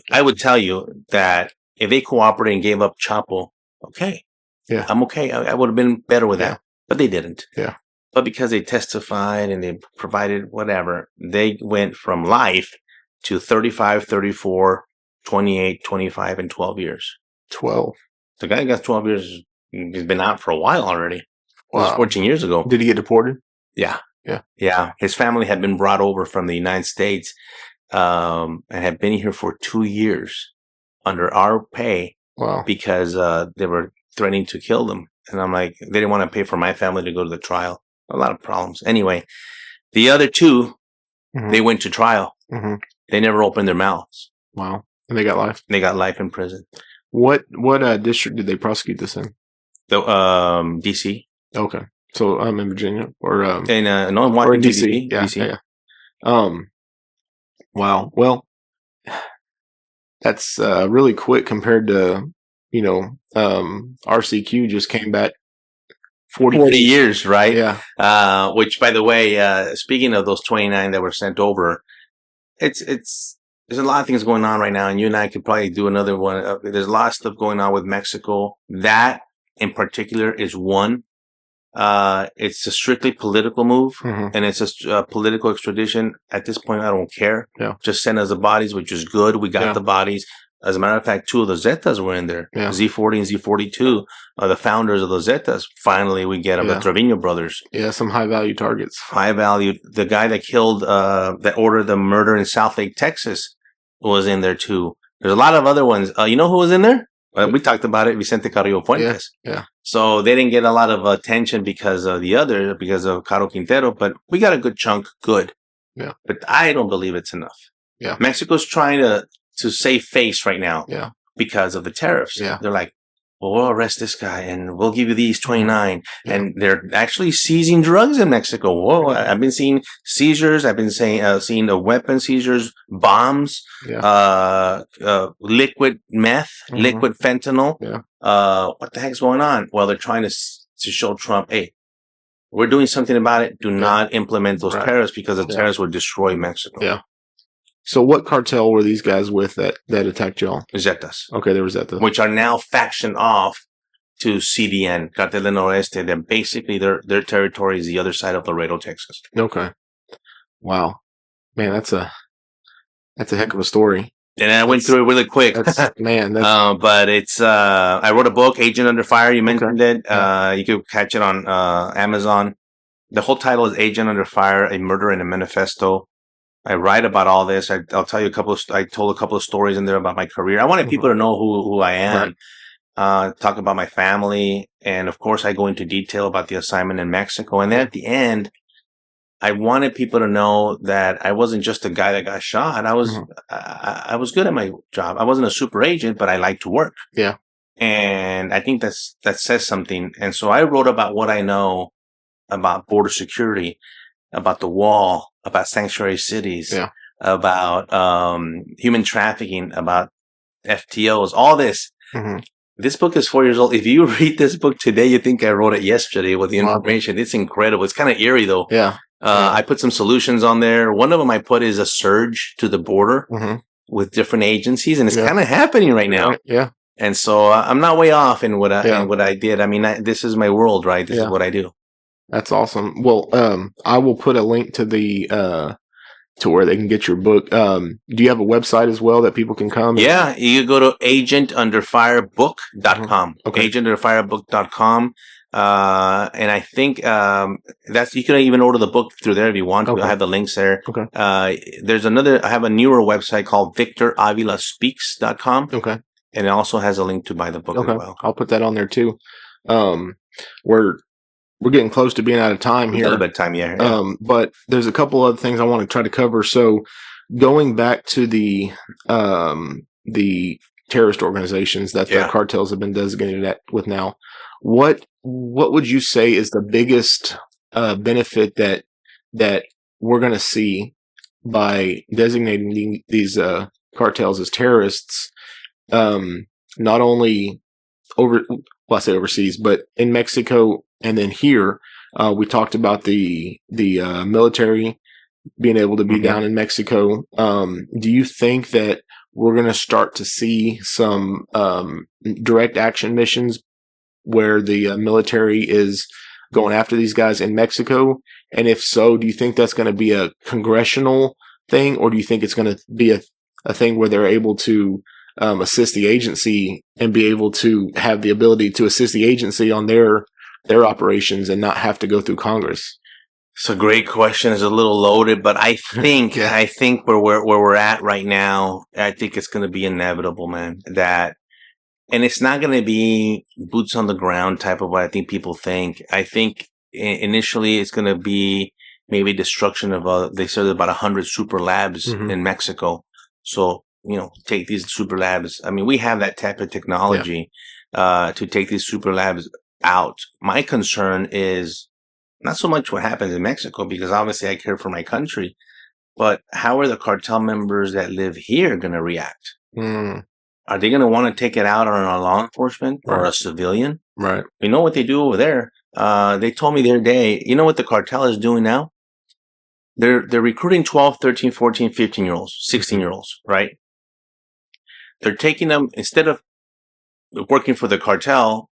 [SPEAKER 4] that if they cooperated and gave up Chapo, okay.
[SPEAKER 3] Yeah.
[SPEAKER 4] I'm okay. I would have been better with that. But they didn't.
[SPEAKER 3] Yeah.
[SPEAKER 4] But because they testified and they provided whatever, they went from life to 35, 34, 28, 25, and 12 years.
[SPEAKER 3] 12.
[SPEAKER 4] The guy got 12 years. He's been out for a while already.
[SPEAKER 3] Wow.
[SPEAKER 4] It was 14 years ago.
[SPEAKER 3] Did he get deported?
[SPEAKER 4] Yeah.
[SPEAKER 3] Yeah.
[SPEAKER 4] Yeah. His family had been brought over from the United States and had been here for 2 years under our pay.
[SPEAKER 3] Wow.
[SPEAKER 4] Because they were threatening to kill them. And I'm like, they didn't want to pay for my family to go to the trial. A lot of problems. Anyway, the other 2, they went to trial. They never opened their mouths.
[SPEAKER 3] Wow. And they got life?
[SPEAKER 4] They got life in prison.
[SPEAKER 3] What district did they prosecute this in?
[SPEAKER 4] The D.C.
[SPEAKER 3] Okay. So I'm in Virginia or
[SPEAKER 4] in Washington,
[SPEAKER 3] D.C. Yeah,
[SPEAKER 4] D.C.
[SPEAKER 3] Yeah. Wow. Well, that's really quick compared to, RCQ just came back 40
[SPEAKER 4] years, right?
[SPEAKER 3] Yeah.
[SPEAKER 4] Which, by the way, speaking of those 29 that were sent over, there's a lot of things going on right now, and you and I could probably do another one. There's a lot of stuff going on with Mexico. That, in particular, is one. It's a strictly political move, and it's a political extradition. At this point, I don't care.
[SPEAKER 3] Yeah.
[SPEAKER 4] Just send us the bodies, which is good. We got the bodies. As a matter of fact, 2 of the Zetas were in there.
[SPEAKER 3] Yeah.
[SPEAKER 4] Z40 and Z42 are the founders of the Zetas. Finally, we get them, the Trevino brothers.
[SPEAKER 3] Yeah, some high-value targets.
[SPEAKER 4] High-value. The guy that killed, that ordered the murder in South Lake, Texas, was in there too. There's a lot of other ones. You know who was in there? We talked about it. Vicente Carrillo Fuentes.
[SPEAKER 3] Yeah.
[SPEAKER 4] So they didn't get a lot of attention because of Caro Quintero, but we got a good chunk. Good.
[SPEAKER 3] Yeah.
[SPEAKER 4] But I don't believe it's enough.
[SPEAKER 3] Yeah.
[SPEAKER 4] Mexico's trying to save face right now.
[SPEAKER 3] Yeah.
[SPEAKER 4] Because of the tariffs.
[SPEAKER 3] Yeah.
[SPEAKER 4] They're like, well, we'll arrest this guy and we'll give you these 29. Yeah. And they're actually seizing drugs in Mexico. Whoa, I've been seeing seizures. I've been seeing the weapon seizures, bombs, liquid meth, liquid fentanyl.
[SPEAKER 3] Yeah.
[SPEAKER 4] What the heck's going on? Well, they're trying to show Trump, hey, we're doing something about it. Do not implement those tariffs because the tariffs will destroy Mexico.
[SPEAKER 3] Yeah. So what cartel were these guys with that attacked y'all?
[SPEAKER 4] Zetas.
[SPEAKER 3] Okay, there was Zetas.
[SPEAKER 4] Which are now factioned off to CDN, Cartel del Noreste. That basically their territory is the other side of Laredo, Texas.
[SPEAKER 3] Okay. Wow. Man, that's a heck of a story.
[SPEAKER 4] And I went through it really quick. But it's I wrote a book, Agent Under Fire. You mentioned it. Yeah. You could catch it on Amazon. The whole title is Agent Under Fire: A Murder and a Manifesto. I write about all this. I'll tell you I told a couple of stories in there about my career. I wanted people to know who I am, talk about my family. And of course, I go into detail about the assignment in Mexico. And then at the end, I wanted people to know that I wasn't just a guy that got shot. I was good at my job. I wasn't a super agent, but I like to work.
[SPEAKER 3] Yeah.
[SPEAKER 4] And I think that says something. And so I wrote about what I know about border security, about the wall, about sanctuary cities, about human trafficking, about FTOs, all this. Mm-hmm. This book is 4 years old. If you read this book today, you think I wrote it yesterday with the information. It's incredible. It's kind of eerie, though.
[SPEAKER 3] Yeah.
[SPEAKER 4] I put some solutions on there. One of them I put is a surge to the border with different agencies, and it's kind of happening right now.
[SPEAKER 3] Yeah.
[SPEAKER 4] And so I'm not way off in what I did. I mean, this is my world, right? This is what I do.
[SPEAKER 3] That's awesome. Well, I will put a link to to where they can get your book. Do you have a website as well that people can come?
[SPEAKER 4] Yeah, you go to agentunderfirebook.com. Okay. Agentunderfirebook.com. And I think you can even order the book through there if you want to. I have the links there.
[SPEAKER 3] Okay.
[SPEAKER 4] I have a newer website called VictorAvilaSpeaks.com.
[SPEAKER 3] Okay.
[SPEAKER 4] And it also has a link to buy the book as well.
[SPEAKER 3] I'll put that on there too. We're getting close to being out of time here.
[SPEAKER 4] A little bit of time, yeah.
[SPEAKER 3] But there's a couple other things I want to try to cover. So going back to the terrorist organizations that the cartels have been designated with now, what would you say is the biggest benefit that we're going to see by designating these cartels as terrorists, not only I say overseas, but in Mexico? And then here, we talked about the military being able to be down in Mexico. Do you think that we're going to start to see some direct action missions where the military is going after these guys in Mexico? And if so, do you think that's going to be a congressional thing, or do you think it's going to be a thing where they're able to assist the agency and be able to have the ability to assist the agency on their operations and not have to go through Congress?
[SPEAKER 4] It's a great question. It's a little loaded, but I think where we're at right now, I think it's going to be inevitable, man. And it's not going to be boots on the ground type of what I think people think. I think initially it's going to be maybe destruction of they said about 100 super labs in Mexico. So, take these super labs. I mean, we have that type of technology to take these super labs out. My concern is not so much what happens in Mexico, because obviously I care for my country, but how are the cartel members that live here going to react? Are they going to want to take it out on a law enforcement or a civilian?
[SPEAKER 3] Right.
[SPEAKER 4] You know what they do over there? They told me the other day, you know what the cartel is doing now? They're recruiting 12, 13, 14, 15-year-olds, 16-year-olds, right? They're taking them, instead of working for the cartel,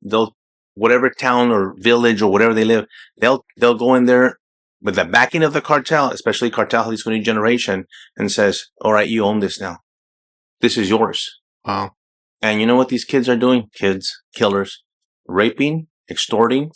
[SPEAKER 4] whatever town or village or whatever they live, they'll go in there with the backing of the cartel, especially Cartel Jalisco New Generation, and says, all right, you own this now. This is yours.
[SPEAKER 3] Wow.
[SPEAKER 4] And you know what these kids are doing? Kids, killers, raping, extorting,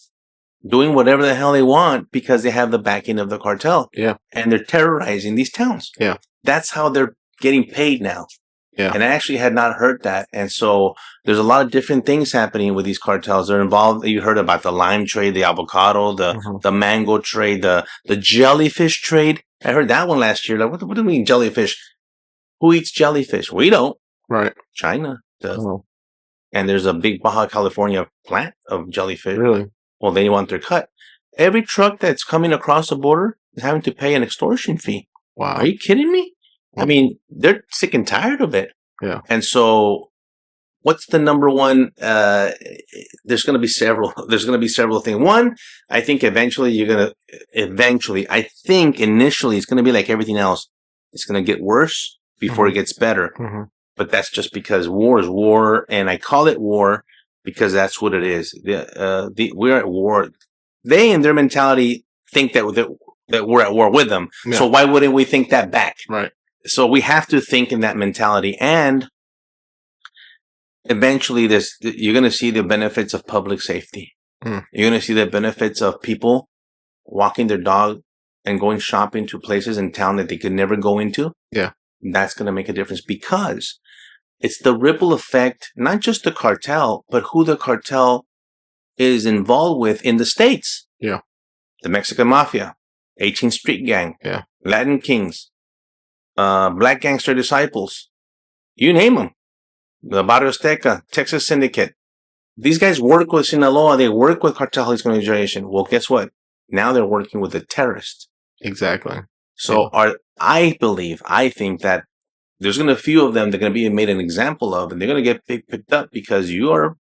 [SPEAKER 4] doing whatever the hell they want because they have the backing of the cartel.
[SPEAKER 3] Yeah.
[SPEAKER 4] And they're terrorizing these towns.
[SPEAKER 3] Yeah.
[SPEAKER 4] That's how they're getting paid now.
[SPEAKER 3] Yeah.
[SPEAKER 4] And I actually had not heard that. And so there's a lot of different things happening with these cartels. They're involved. You heard about the lime trade, the avocado, the mango trade, the jellyfish trade. I heard that one last year. Like, what do you mean jellyfish? Who eats jellyfish? We don't.
[SPEAKER 3] Right.
[SPEAKER 4] China does.
[SPEAKER 3] Oh.
[SPEAKER 4] And there's a big Baja California plant of jellyfish.
[SPEAKER 3] Really?
[SPEAKER 4] Well, they want their cut. Every truck that's coming across the border is having to pay an extortion fee.
[SPEAKER 3] Wow.
[SPEAKER 4] Are you kidding me? I mean, they're sick and tired of it.
[SPEAKER 3] Yeah.
[SPEAKER 4] And so what's the number one? There's going to be several. There's going to be several things. One, I think initially I think initially it's going to be like everything else. It's going to get worse before it gets better. But that's just because war is war. And I call it war because that's what it is. We're at war. They, in their mentality, think that we're at war with them. Yeah. So why wouldn't we think that back?
[SPEAKER 3] Right.
[SPEAKER 4] So we have to think in that mentality, and eventually you're going to see the benefits of public safety. You're going to see the benefits of people walking their dog and going shopping to places in town that they could never go into.
[SPEAKER 3] Yeah.
[SPEAKER 4] That's going to make a difference because it's the ripple effect, not just the cartel, but who the cartel is involved with in the States.
[SPEAKER 3] Yeah.
[SPEAKER 4] The Mexican Mafia, 18th Street Gang,
[SPEAKER 3] yeah.
[SPEAKER 4] Latin Kings, Black Gangster Disciples, you name them. The Barrio Azteca, Texas Syndicate. These guys work with Sinaloa. They work with cartel organization. Well, guess what? Now they're working with the terrorists.
[SPEAKER 3] Exactly.
[SPEAKER 4] So I think that there's going to be a few of them that are going to be made an example of, and they're going to get picked up because you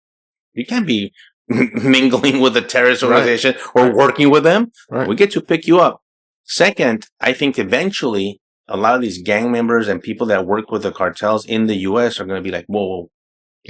[SPEAKER 4] can't be mingling with a terrorist organization or working with them.
[SPEAKER 3] Right.
[SPEAKER 4] We get to pick you up. Second, I think eventually a lot of these gang members and people that work with the cartels in the U.S. are going to be like, whoa,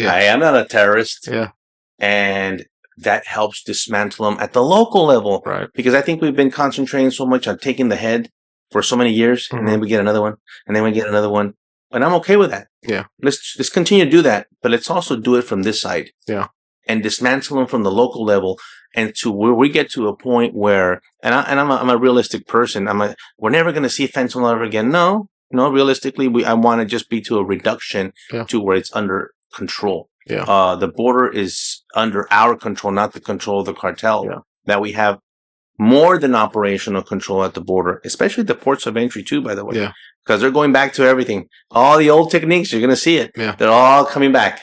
[SPEAKER 4] I am not a terrorist.
[SPEAKER 3] Yeah.
[SPEAKER 4] And that helps dismantle them at the local level.
[SPEAKER 3] Right.
[SPEAKER 4] Because I think we've been concentrating so much on taking the head for so many years, and then we get another one, and then we get another one. And I'm okay with that.
[SPEAKER 3] Yeah.
[SPEAKER 4] Let's continue to do that, but let's also do it from this side.
[SPEAKER 3] Yeah.
[SPEAKER 4] And dismantle them from the local level, and to where we get to a point where, I'm a realistic person. We're never going to see fentanyl ever again. No, realistically, I want to just be to a reduction to where it's under control.
[SPEAKER 3] Yeah.
[SPEAKER 4] The border is under our control, not the control of the cartel.
[SPEAKER 3] Yeah.
[SPEAKER 4] That we have more than operational control at the border, especially the ports of entry too, by the way.
[SPEAKER 3] Yeah.
[SPEAKER 4] Because they're going back to everything. All the old techniques, you're going to see it.
[SPEAKER 3] Yeah.
[SPEAKER 4] They're all coming back.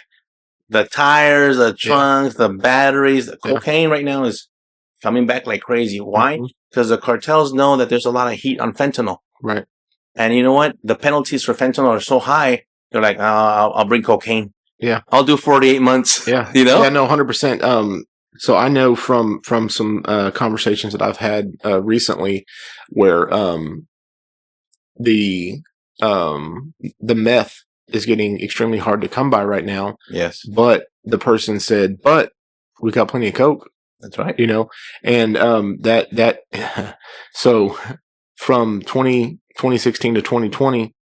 [SPEAKER 4] The tires, the trunks, the batteries, the cocaine right now is coming back like crazy. Why? Because the cartels know that there's a lot of heat on fentanyl.
[SPEAKER 3] Right.
[SPEAKER 4] And you know what? The penalties for fentanyl are so high. They're like, I'll bring cocaine.
[SPEAKER 3] Yeah.
[SPEAKER 4] I'll do 48 months.
[SPEAKER 3] Yeah.
[SPEAKER 4] You know?
[SPEAKER 3] Yeah, no, 100%. So I know from some conversations that I've had recently where the meth is getting extremely hard to come by right now.
[SPEAKER 4] Yes.
[SPEAKER 3] But the person said, but we got plenty of coke.
[SPEAKER 4] That's right.
[SPEAKER 3] You know, and so from 2016 to 2020,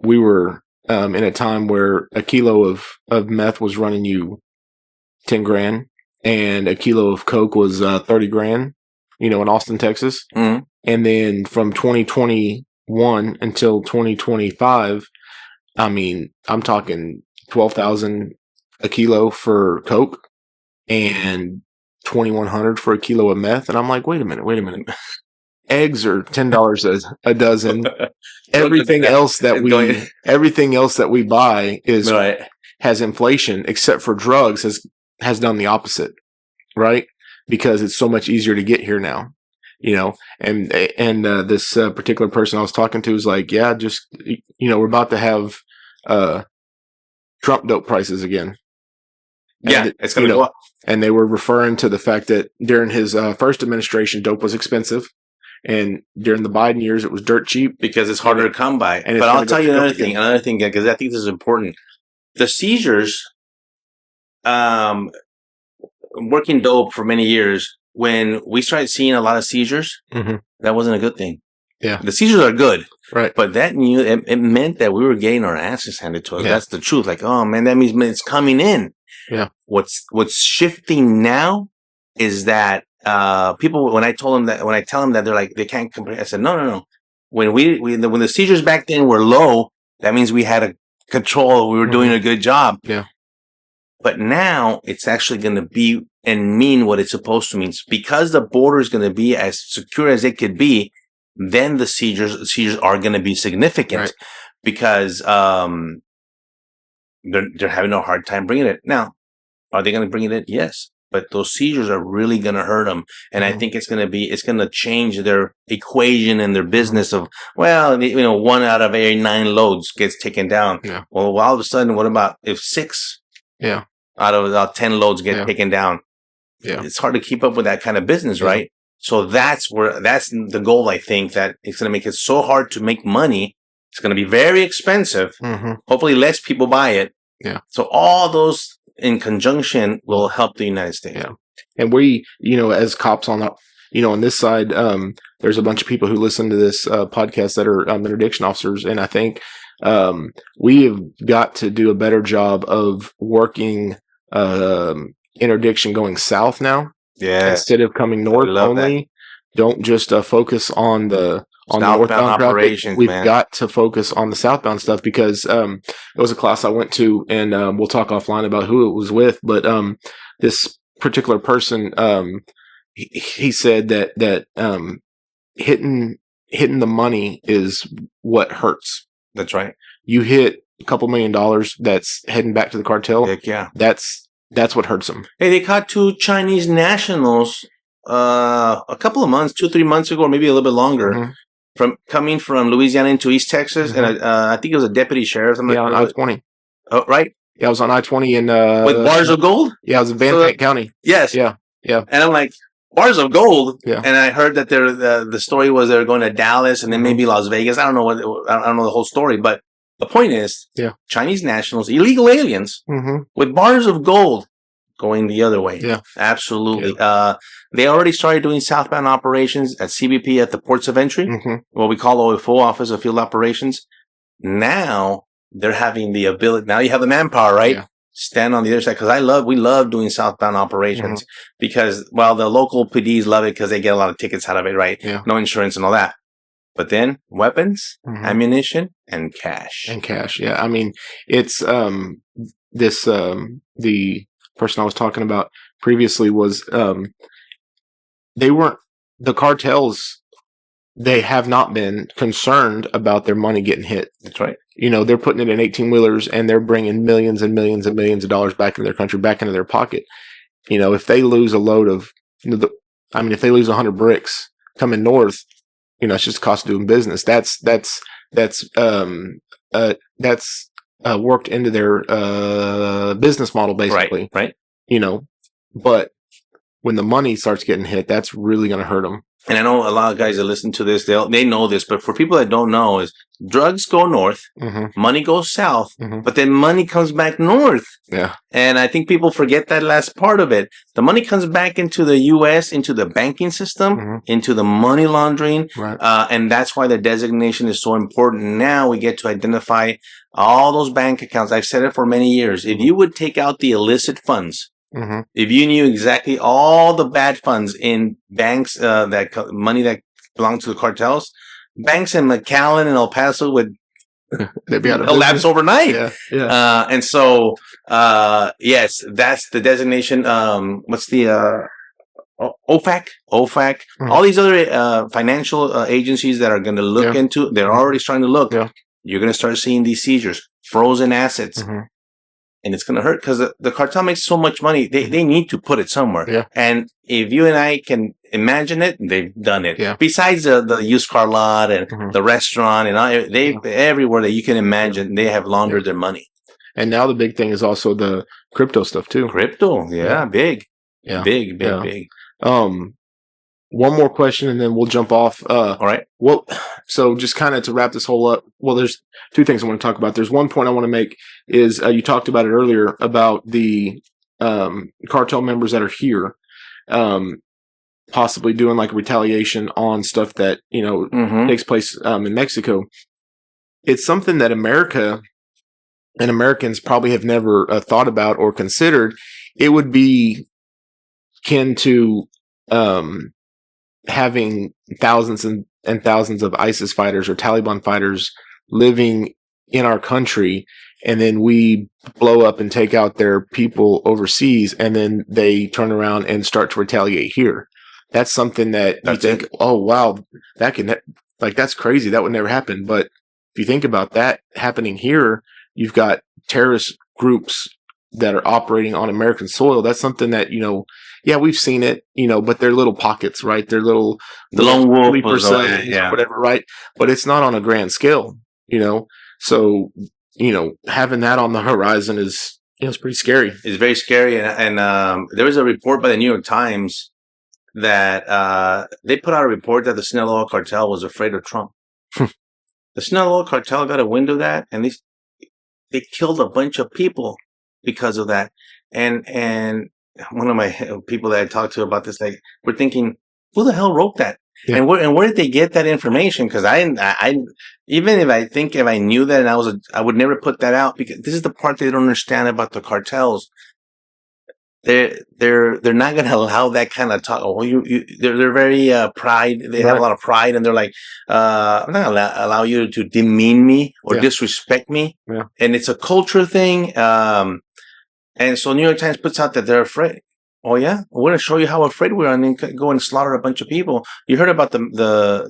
[SPEAKER 3] we were in a time where a kilo of meth was running you 10 grand and a kilo of coke was 30 grand, you know, in Austin, Texas.
[SPEAKER 4] Mm-hmm.
[SPEAKER 3] And then from 2021 until 2025, I mean, I'm talking 12,000 a kilo for coke and 2,100 for a kilo of meth. And I'm like, wait a minute. Eggs are $10 a dozen. Everything else that we buy is has inflation, except for drugs has done the opposite, right? Because it's so much easier to get here now, you know. And this particular person I was talking to was like, yeah, just, you know, we're about to have Trump dope prices again.
[SPEAKER 4] And it's going to go up.
[SPEAKER 3] And they were referring to the fact that during his first administration, dope was expensive. And during the Biden years, it was dirt cheap.
[SPEAKER 4] Because it's harder to come by. But I'll tell you another thing, because I think this is important. The seizures, working dope for many years, when we started seeing a lot of seizures, that wasn't a good thing.
[SPEAKER 3] Yeah.
[SPEAKER 4] The seizures are good.
[SPEAKER 3] Right.
[SPEAKER 4] But that it meant that we were getting our asses handed to us. Yeah. That's the truth. Like, oh man, that means it's coming in.
[SPEAKER 3] Yeah.
[SPEAKER 4] What's shifting now is that people, when I tell them that they're like, they can't compare. I said, no. When the seizures back then were low, that means we had control. We were doing a good job.
[SPEAKER 3] Yeah.
[SPEAKER 4] But now it's actually going to be and mean what it's supposed to mean. Because the border is going to be as secure as it could be, then the seizures are going to be significant,
[SPEAKER 3] right.
[SPEAKER 4] Because they're having a hard time bringing it. Now, are they going to bring it in? Yes. But those seizures are really going to hurt them. And I think it's going to change their equation and their business of, well, 1 out of every 9 loads gets taken down.
[SPEAKER 3] Yeah.
[SPEAKER 4] Well, all of a sudden, what about if 6 out of 10 loads get taken down?
[SPEAKER 3] Yeah.
[SPEAKER 4] It's hard to keep up with that kind of business, right? So that's the goal. I think that it's going to make it so hard to make money. It's going to be very expensive. Hopefully less people buy it.
[SPEAKER 3] Yeah.
[SPEAKER 4] So all those in conjunction will help the United States.
[SPEAKER 3] Yeah. And we, as cops on this side, there's a bunch of people who listen to this podcast that are interdiction officers. And I think we have got to do a better job of working interdiction going south now. Yeah. Instead of coming north only. That. Don't just focus on the northbound operations. We've got to focus on the southbound stuff because it was a class I went to, and we'll talk offline about who it was with. But this particular person, he said that hitting the money is what hurts.
[SPEAKER 4] That's right.
[SPEAKER 3] You hit a couple $1 million that's heading back to the cartel.
[SPEAKER 4] Heck yeah.
[SPEAKER 3] That's what hurts them.
[SPEAKER 4] Hey, they caught 2 Chinese nationals a couple of months, 2-3 months ago, or maybe a little bit longer. Coming from Louisiana into East Texas, and I think it was a deputy sheriff.
[SPEAKER 3] On I-20.
[SPEAKER 4] Oh, right.
[SPEAKER 3] Yeah, I was on I-20 in
[SPEAKER 4] with bars of gold.
[SPEAKER 3] Yeah, I was in Van Tank County.
[SPEAKER 4] Yes.
[SPEAKER 3] Yeah.
[SPEAKER 4] And I'm like, bars of gold.
[SPEAKER 3] Yeah.
[SPEAKER 4] And I heard that the story was they were going to Dallas and then maybe Las Vegas. I don't know I don't know the whole story, but the point is, Chinese nationals, illegal aliens, with bars of gold going the other way.
[SPEAKER 3] Yeah,
[SPEAKER 4] absolutely. Yeah. They already started doing southbound operations at CBP at the ports of entry, what we call OFO, Office of Field Operations. Now they're having the ability. Now you have the manpower, right? Yeah. Stand on the other side because we love doing southbound operations because the local PDs love it because they get a lot of tickets out of it, right?
[SPEAKER 3] Yeah.
[SPEAKER 4] No insurance and all that. But then weapons, ammunition, and cash.
[SPEAKER 3] Yeah. I mean, it's the person I was talking about previously was the cartels, they have not been concerned about their money getting hit.
[SPEAKER 4] That's right.
[SPEAKER 3] They're putting it in 18-wheelers and they're bringing millions and millions and millions of dollars back into their country, back into their pocket. If they lose a load of, if they lose 100 bricks coming north, it's just cost of doing business. That's worked into their business model, basically.
[SPEAKER 4] Right.
[SPEAKER 3] But when the money starts getting hit, that's really going to hurt them.
[SPEAKER 4] And I know a lot of guys that listen to this, they know this, but for people that don't know, is drugs go north, money goes south, but then money comes back north.
[SPEAKER 3] Yeah.
[SPEAKER 4] And I think people forget that last part of it. The money comes back into the U.S., into the banking system, into the money laundering.
[SPEAKER 3] Right.
[SPEAKER 4] And that's why the designation is so important. Now we get to identify all those bank accounts. I've said it for many years. If you would take out the illicit funds, if you knew exactly all the bad funds in banks, money that belongs to the cartels, banks in McAllen and El Paso would collapse overnight.
[SPEAKER 3] Yeah.
[SPEAKER 4] And so, yes, that's the designation. What's the OFAC? All these other financial agencies that are going to look into. They're already starting to look.
[SPEAKER 3] Yeah.
[SPEAKER 4] You're going to start seeing these seizures, frozen assets. And it's going to hurt because the cartel makes so much money. They need to put it somewhere.
[SPEAKER 3] Yeah.
[SPEAKER 4] And if you and I can imagine it, they've done it.
[SPEAKER 3] Yeah.
[SPEAKER 4] Besides the used car lot and the restaurant and all, everywhere that you can imagine, they have laundered their money.
[SPEAKER 3] And now the big thing is also the crypto stuff too.
[SPEAKER 4] Crypto. Yeah. Big.
[SPEAKER 3] Yeah.
[SPEAKER 4] Big.
[SPEAKER 3] One more question and then we'll jump off.
[SPEAKER 4] All right.
[SPEAKER 3] Well, so just kind of to wrap this whole up. Well, there's 2 things I want to talk about. There's one point I want to make is you talked about it earlier about the cartel members that are here, possibly doing like retaliation on stuff that, takes place in Mexico. It's something that America and Americans probably have never thought about or considered. It would be akin to having thousands and thousands of ISIS fighters or Taliban fighters living in our country and then we blow up and take out their people overseas, and then they turn around and start to retaliate here. That's something that you think, oh, wow, that's crazy. That would never happen. But if you think about that happening here, you've got terrorist groups that are operating on American soil. That's something that, we've seen it, but they're little pockets, right? They're the lone wolf or whatever, right? But it's not on a grand scale, So, having that on the horizon is, it's pretty scary.
[SPEAKER 4] It's very scary. And there was a report by the New York Times that they put out a report that the Sinaloa cartel was afraid of Trump. The Sinaloa cartel got a wind of that, and they killed a bunch of people because of that. And one of my people that I talked to about this, like, we're thinking, who the hell wrote that? Yeah. And where did they get that information? Because I even if I knew that and I would never put that out, because this is the part they don't understand about the cartels. They're not going to allow that kind of talk. Oh, they're very pride. They have a lot of pride, and they're like, I'm not going to allow you to demean me or disrespect me. Yeah. And it's a culture thing. And so New York Times puts out that they're afraid. Oh yeah, we're going to show you how afraid we are, and then go and slaughter a bunch of people. You heard about the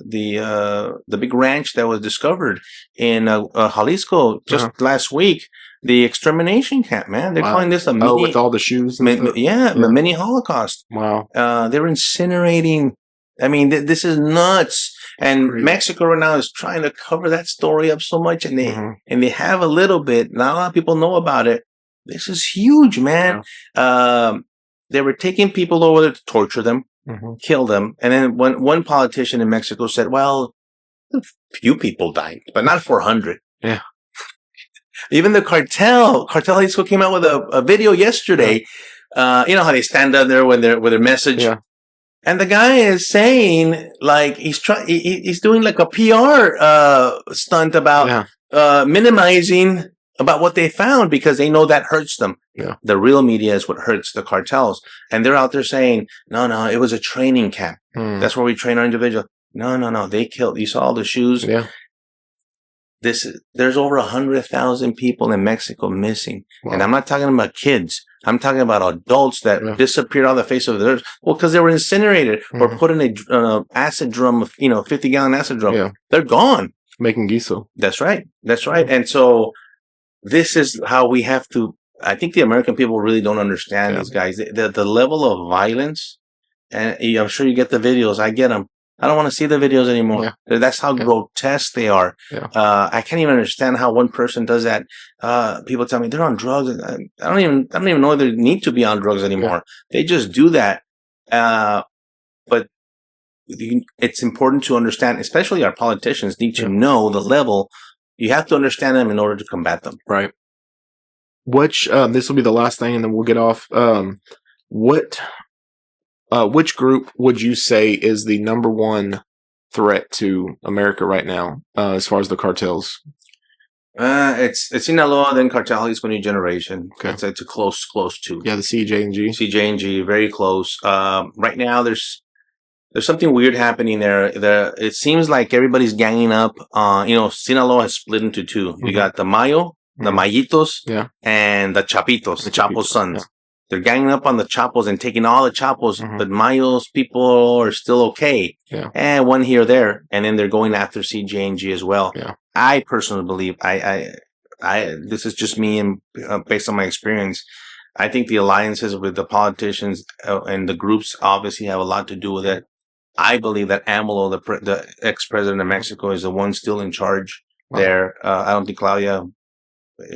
[SPEAKER 4] big ranch that was discovered in Jalisco just last week. The extermination camp, man. They're calling this a mini...
[SPEAKER 3] with all the shoes?
[SPEAKER 4] Mini Holocaust.
[SPEAKER 3] Wow.
[SPEAKER 4] They're incinerating... I mean, this is nuts. And Mexico right now is trying to cover that story up so much, and they have a little bit. Not a lot of people know about it. This is huge, man. Yeah. They were taking people over there to torture them, kill them. And then one politician in Mexico said, well, a few people died, but not 400.
[SPEAKER 3] Yeah.
[SPEAKER 4] Even the Cartel Jalisco came out with a video yesterday. You know how they stand up there with their message. Yeah. And the guy is saying, like, he's doing like a PR stunt about minimizing about what they found, because they know that hurts them. Yeah. The real media is what hurts the cartels. And they're out there saying, no, it was a training camp. That's where we train our individual. No, they killed. You saw all the shoes. Yeah. There's over 100,000 people in Mexico missing. Wow. And I'm not talking about kids. I'm talking about adults that disappeared on the face of the earth. Well, because they were incinerated or put in a acid drum, 50-gallon acid drum. Yeah. They're gone.
[SPEAKER 3] Making guiso.
[SPEAKER 4] That's right. And so this is how we have to, I think the American people really don't understand these guys. The level of violence, and I'm sure you get the videos. I get them. I don't want to see the videos anymore. Yeah. That's how grotesque they are. Yeah. I can't even understand how one person does that. People tell me they're on drugs. I don't even know they need to be on drugs anymore. Yeah. They just do that. But it's important to understand, especially our politicians need to know the level. You have to understand them in order to combat them.
[SPEAKER 3] Right. Which, this will be the last thing and then we'll get off. Which group would you say is the number one threat to America right now, as far as the cartels?
[SPEAKER 4] It's Sinaloa, then Cartel, Jalisco New Generation. Okay. It's a close to.
[SPEAKER 3] Yeah, the CJ&G.
[SPEAKER 4] CJ&G, very close. Right now, there's something weird happening there. It seems like everybody's ganging up. Sinaloa has split into two. You got the Mayo, the Mayitos, and the Chapitos, the Chapo's sons. Yeah. They're ganging up on the Chapos and taking all the Chapos, but Mayo's people are still okay. Yeah. And one here or there. And then they're going after CJ&G as well. Yeah. I personally believe, this is just me and based on my experience, I think the alliances with the politicians and the groups obviously have a lot to do with it. I believe that AMLO, the ex-president of Mexico, is the one still in charge there. I don't think Claudia,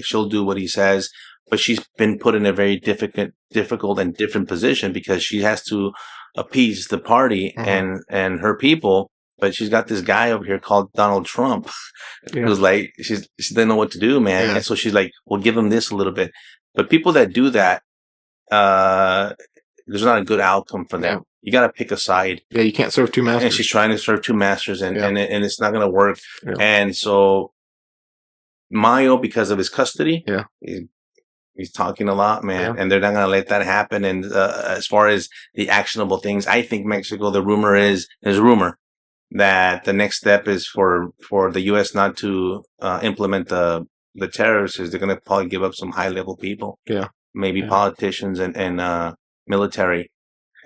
[SPEAKER 4] she'll do what he says. But she's been put in a very difficult and different position because she has to appease the party and her people. But she's got this guy over here called Donald Trump, who's like, she doesn't know what to do, man. Yeah. And so she's like, we'll give him this a little bit. But people that do that, there's not a good outcome for them. Yeah. You got to pick a side.
[SPEAKER 3] Yeah, you can't serve two masters.
[SPEAKER 4] And she's trying to serve two masters, and it's not going to work. Yeah. And so Mayo, because of his custody, he's talking a lot, man, and they're not going to let that happen. And as far as the actionable things, I think Mexico, the rumor is that the next step is for the U.S. not to implement the the terrorists is they're going to probably give up some high level people.
[SPEAKER 3] Yeah.
[SPEAKER 4] Maybe politicians and military.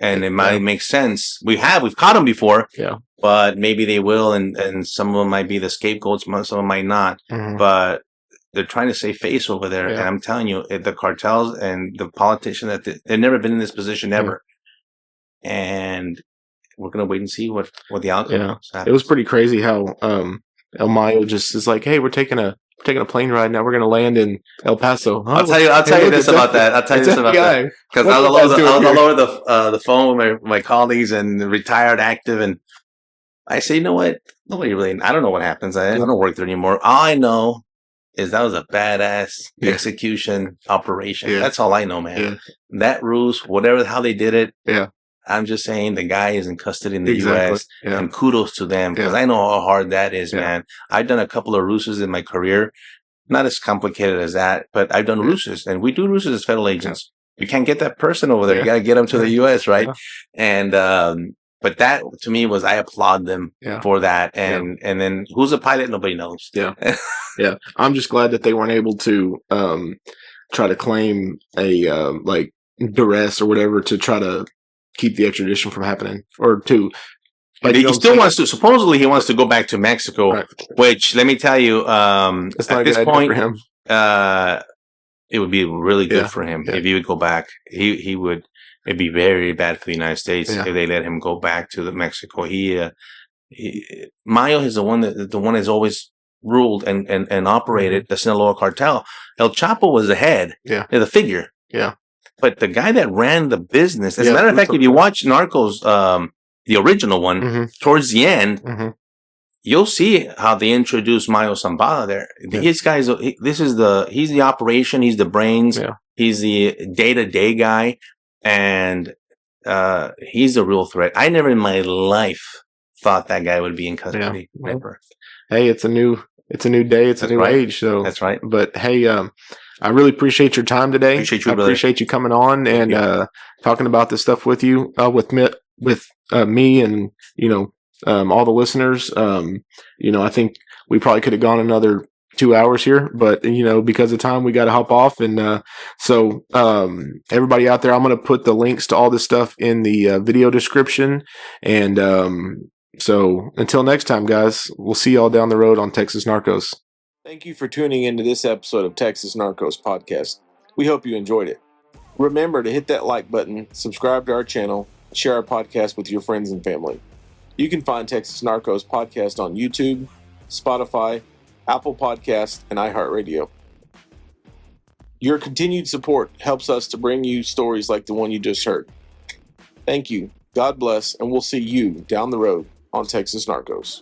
[SPEAKER 4] And it might make sense. We've caught them before.
[SPEAKER 3] Yeah.
[SPEAKER 4] But maybe they will, and some of them might be the scapegoats, some of them might not.
[SPEAKER 3] Mm-hmm.
[SPEAKER 4] But they're trying to save face over there. And I'm telling you, the cartels and the politicians, they've never been in this position ever. And we're going to wait and see what the outcome is.
[SPEAKER 3] It was pretty crazy how El Mayo just is like, hey, we're taking a plane ride now. We're going to land in El Paso.
[SPEAKER 4] I'll tell you this about that. Because all over the phone with my colleagues and the retired active, and I say, you know what? Nobody really. I don't know what happens. I don't work there anymore. All I know is that was a badass execution operation. Yeah. That's all I know, man. Yeah. That ruse, how they did it. Yeah. I'm just saying the guy is in custody in the U.S. And kudos to them because I know how hard that is, man. I've done a couple of ruses in my career, not as complicated as that, but I've done ruses, and we do ruses as federal agents. You can't get that person over there. You got to get them to the U.S., right? And but that to me was I applaud them for that. And then who's a pilot? Nobody knows. Yeah,
[SPEAKER 3] yeah. I'm just glad that they weren't able to try to claim a like duress or whatever to try to keep the extradition from happening, or to.
[SPEAKER 4] Like, he still wants to. Supposedly, he wants to go back to Mexico, which let me tell you, at this point, for him. It would be really good for him if he would go back. He would. It'd be very bad for the United States if they let him go back to Mexico. Mayo is the one that's always ruled and operated the Sinaloa cartel. El Chapo was the head, the figure. Yeah. But the guy that ran the business, as a matter of fact, if you watch Narcos, the original one, towards the end, you'll see how they introduced Mayo Zambada there. These guys, he's the operation, he's the brains, he's the day-to-day guy, and he's a real threat. I never in my life thought that guy would be in custody.
[SPEAKER 3] Yeah. Never. Hey, it's a new day, it's a new age. So
[SPEAKER 4] that's right.
[SPEAKER 3] But hey, I really appreciate your time today.
[SPEAKER 4] I
[SPEAKER 3] appreciate you coming on and talking about this stuff with you, with me, and all the listeners. I think we probably could have gone another 2 hours here, but because of time, we got to hop off. And so everybody out there, I'm going to put the links to all this stuff in the video description. And so until next time, guys, we'll see y'all down the road on Texas Narcos. Thank you for tuning into this episode of Texas Narcos Podcast. We hope you enjoyed it. Remember to hit that like button, subscribe to our channel, share our podcast with your friends and family. You can find Texas Narcos Podcast on YouTube, Spotify, Apple Podcasts, and iHeartRadio. Your continued support helps us to bring you stories like the one you just heard. Thank you, God bless, and we'll see you down the road on Texas Narcos.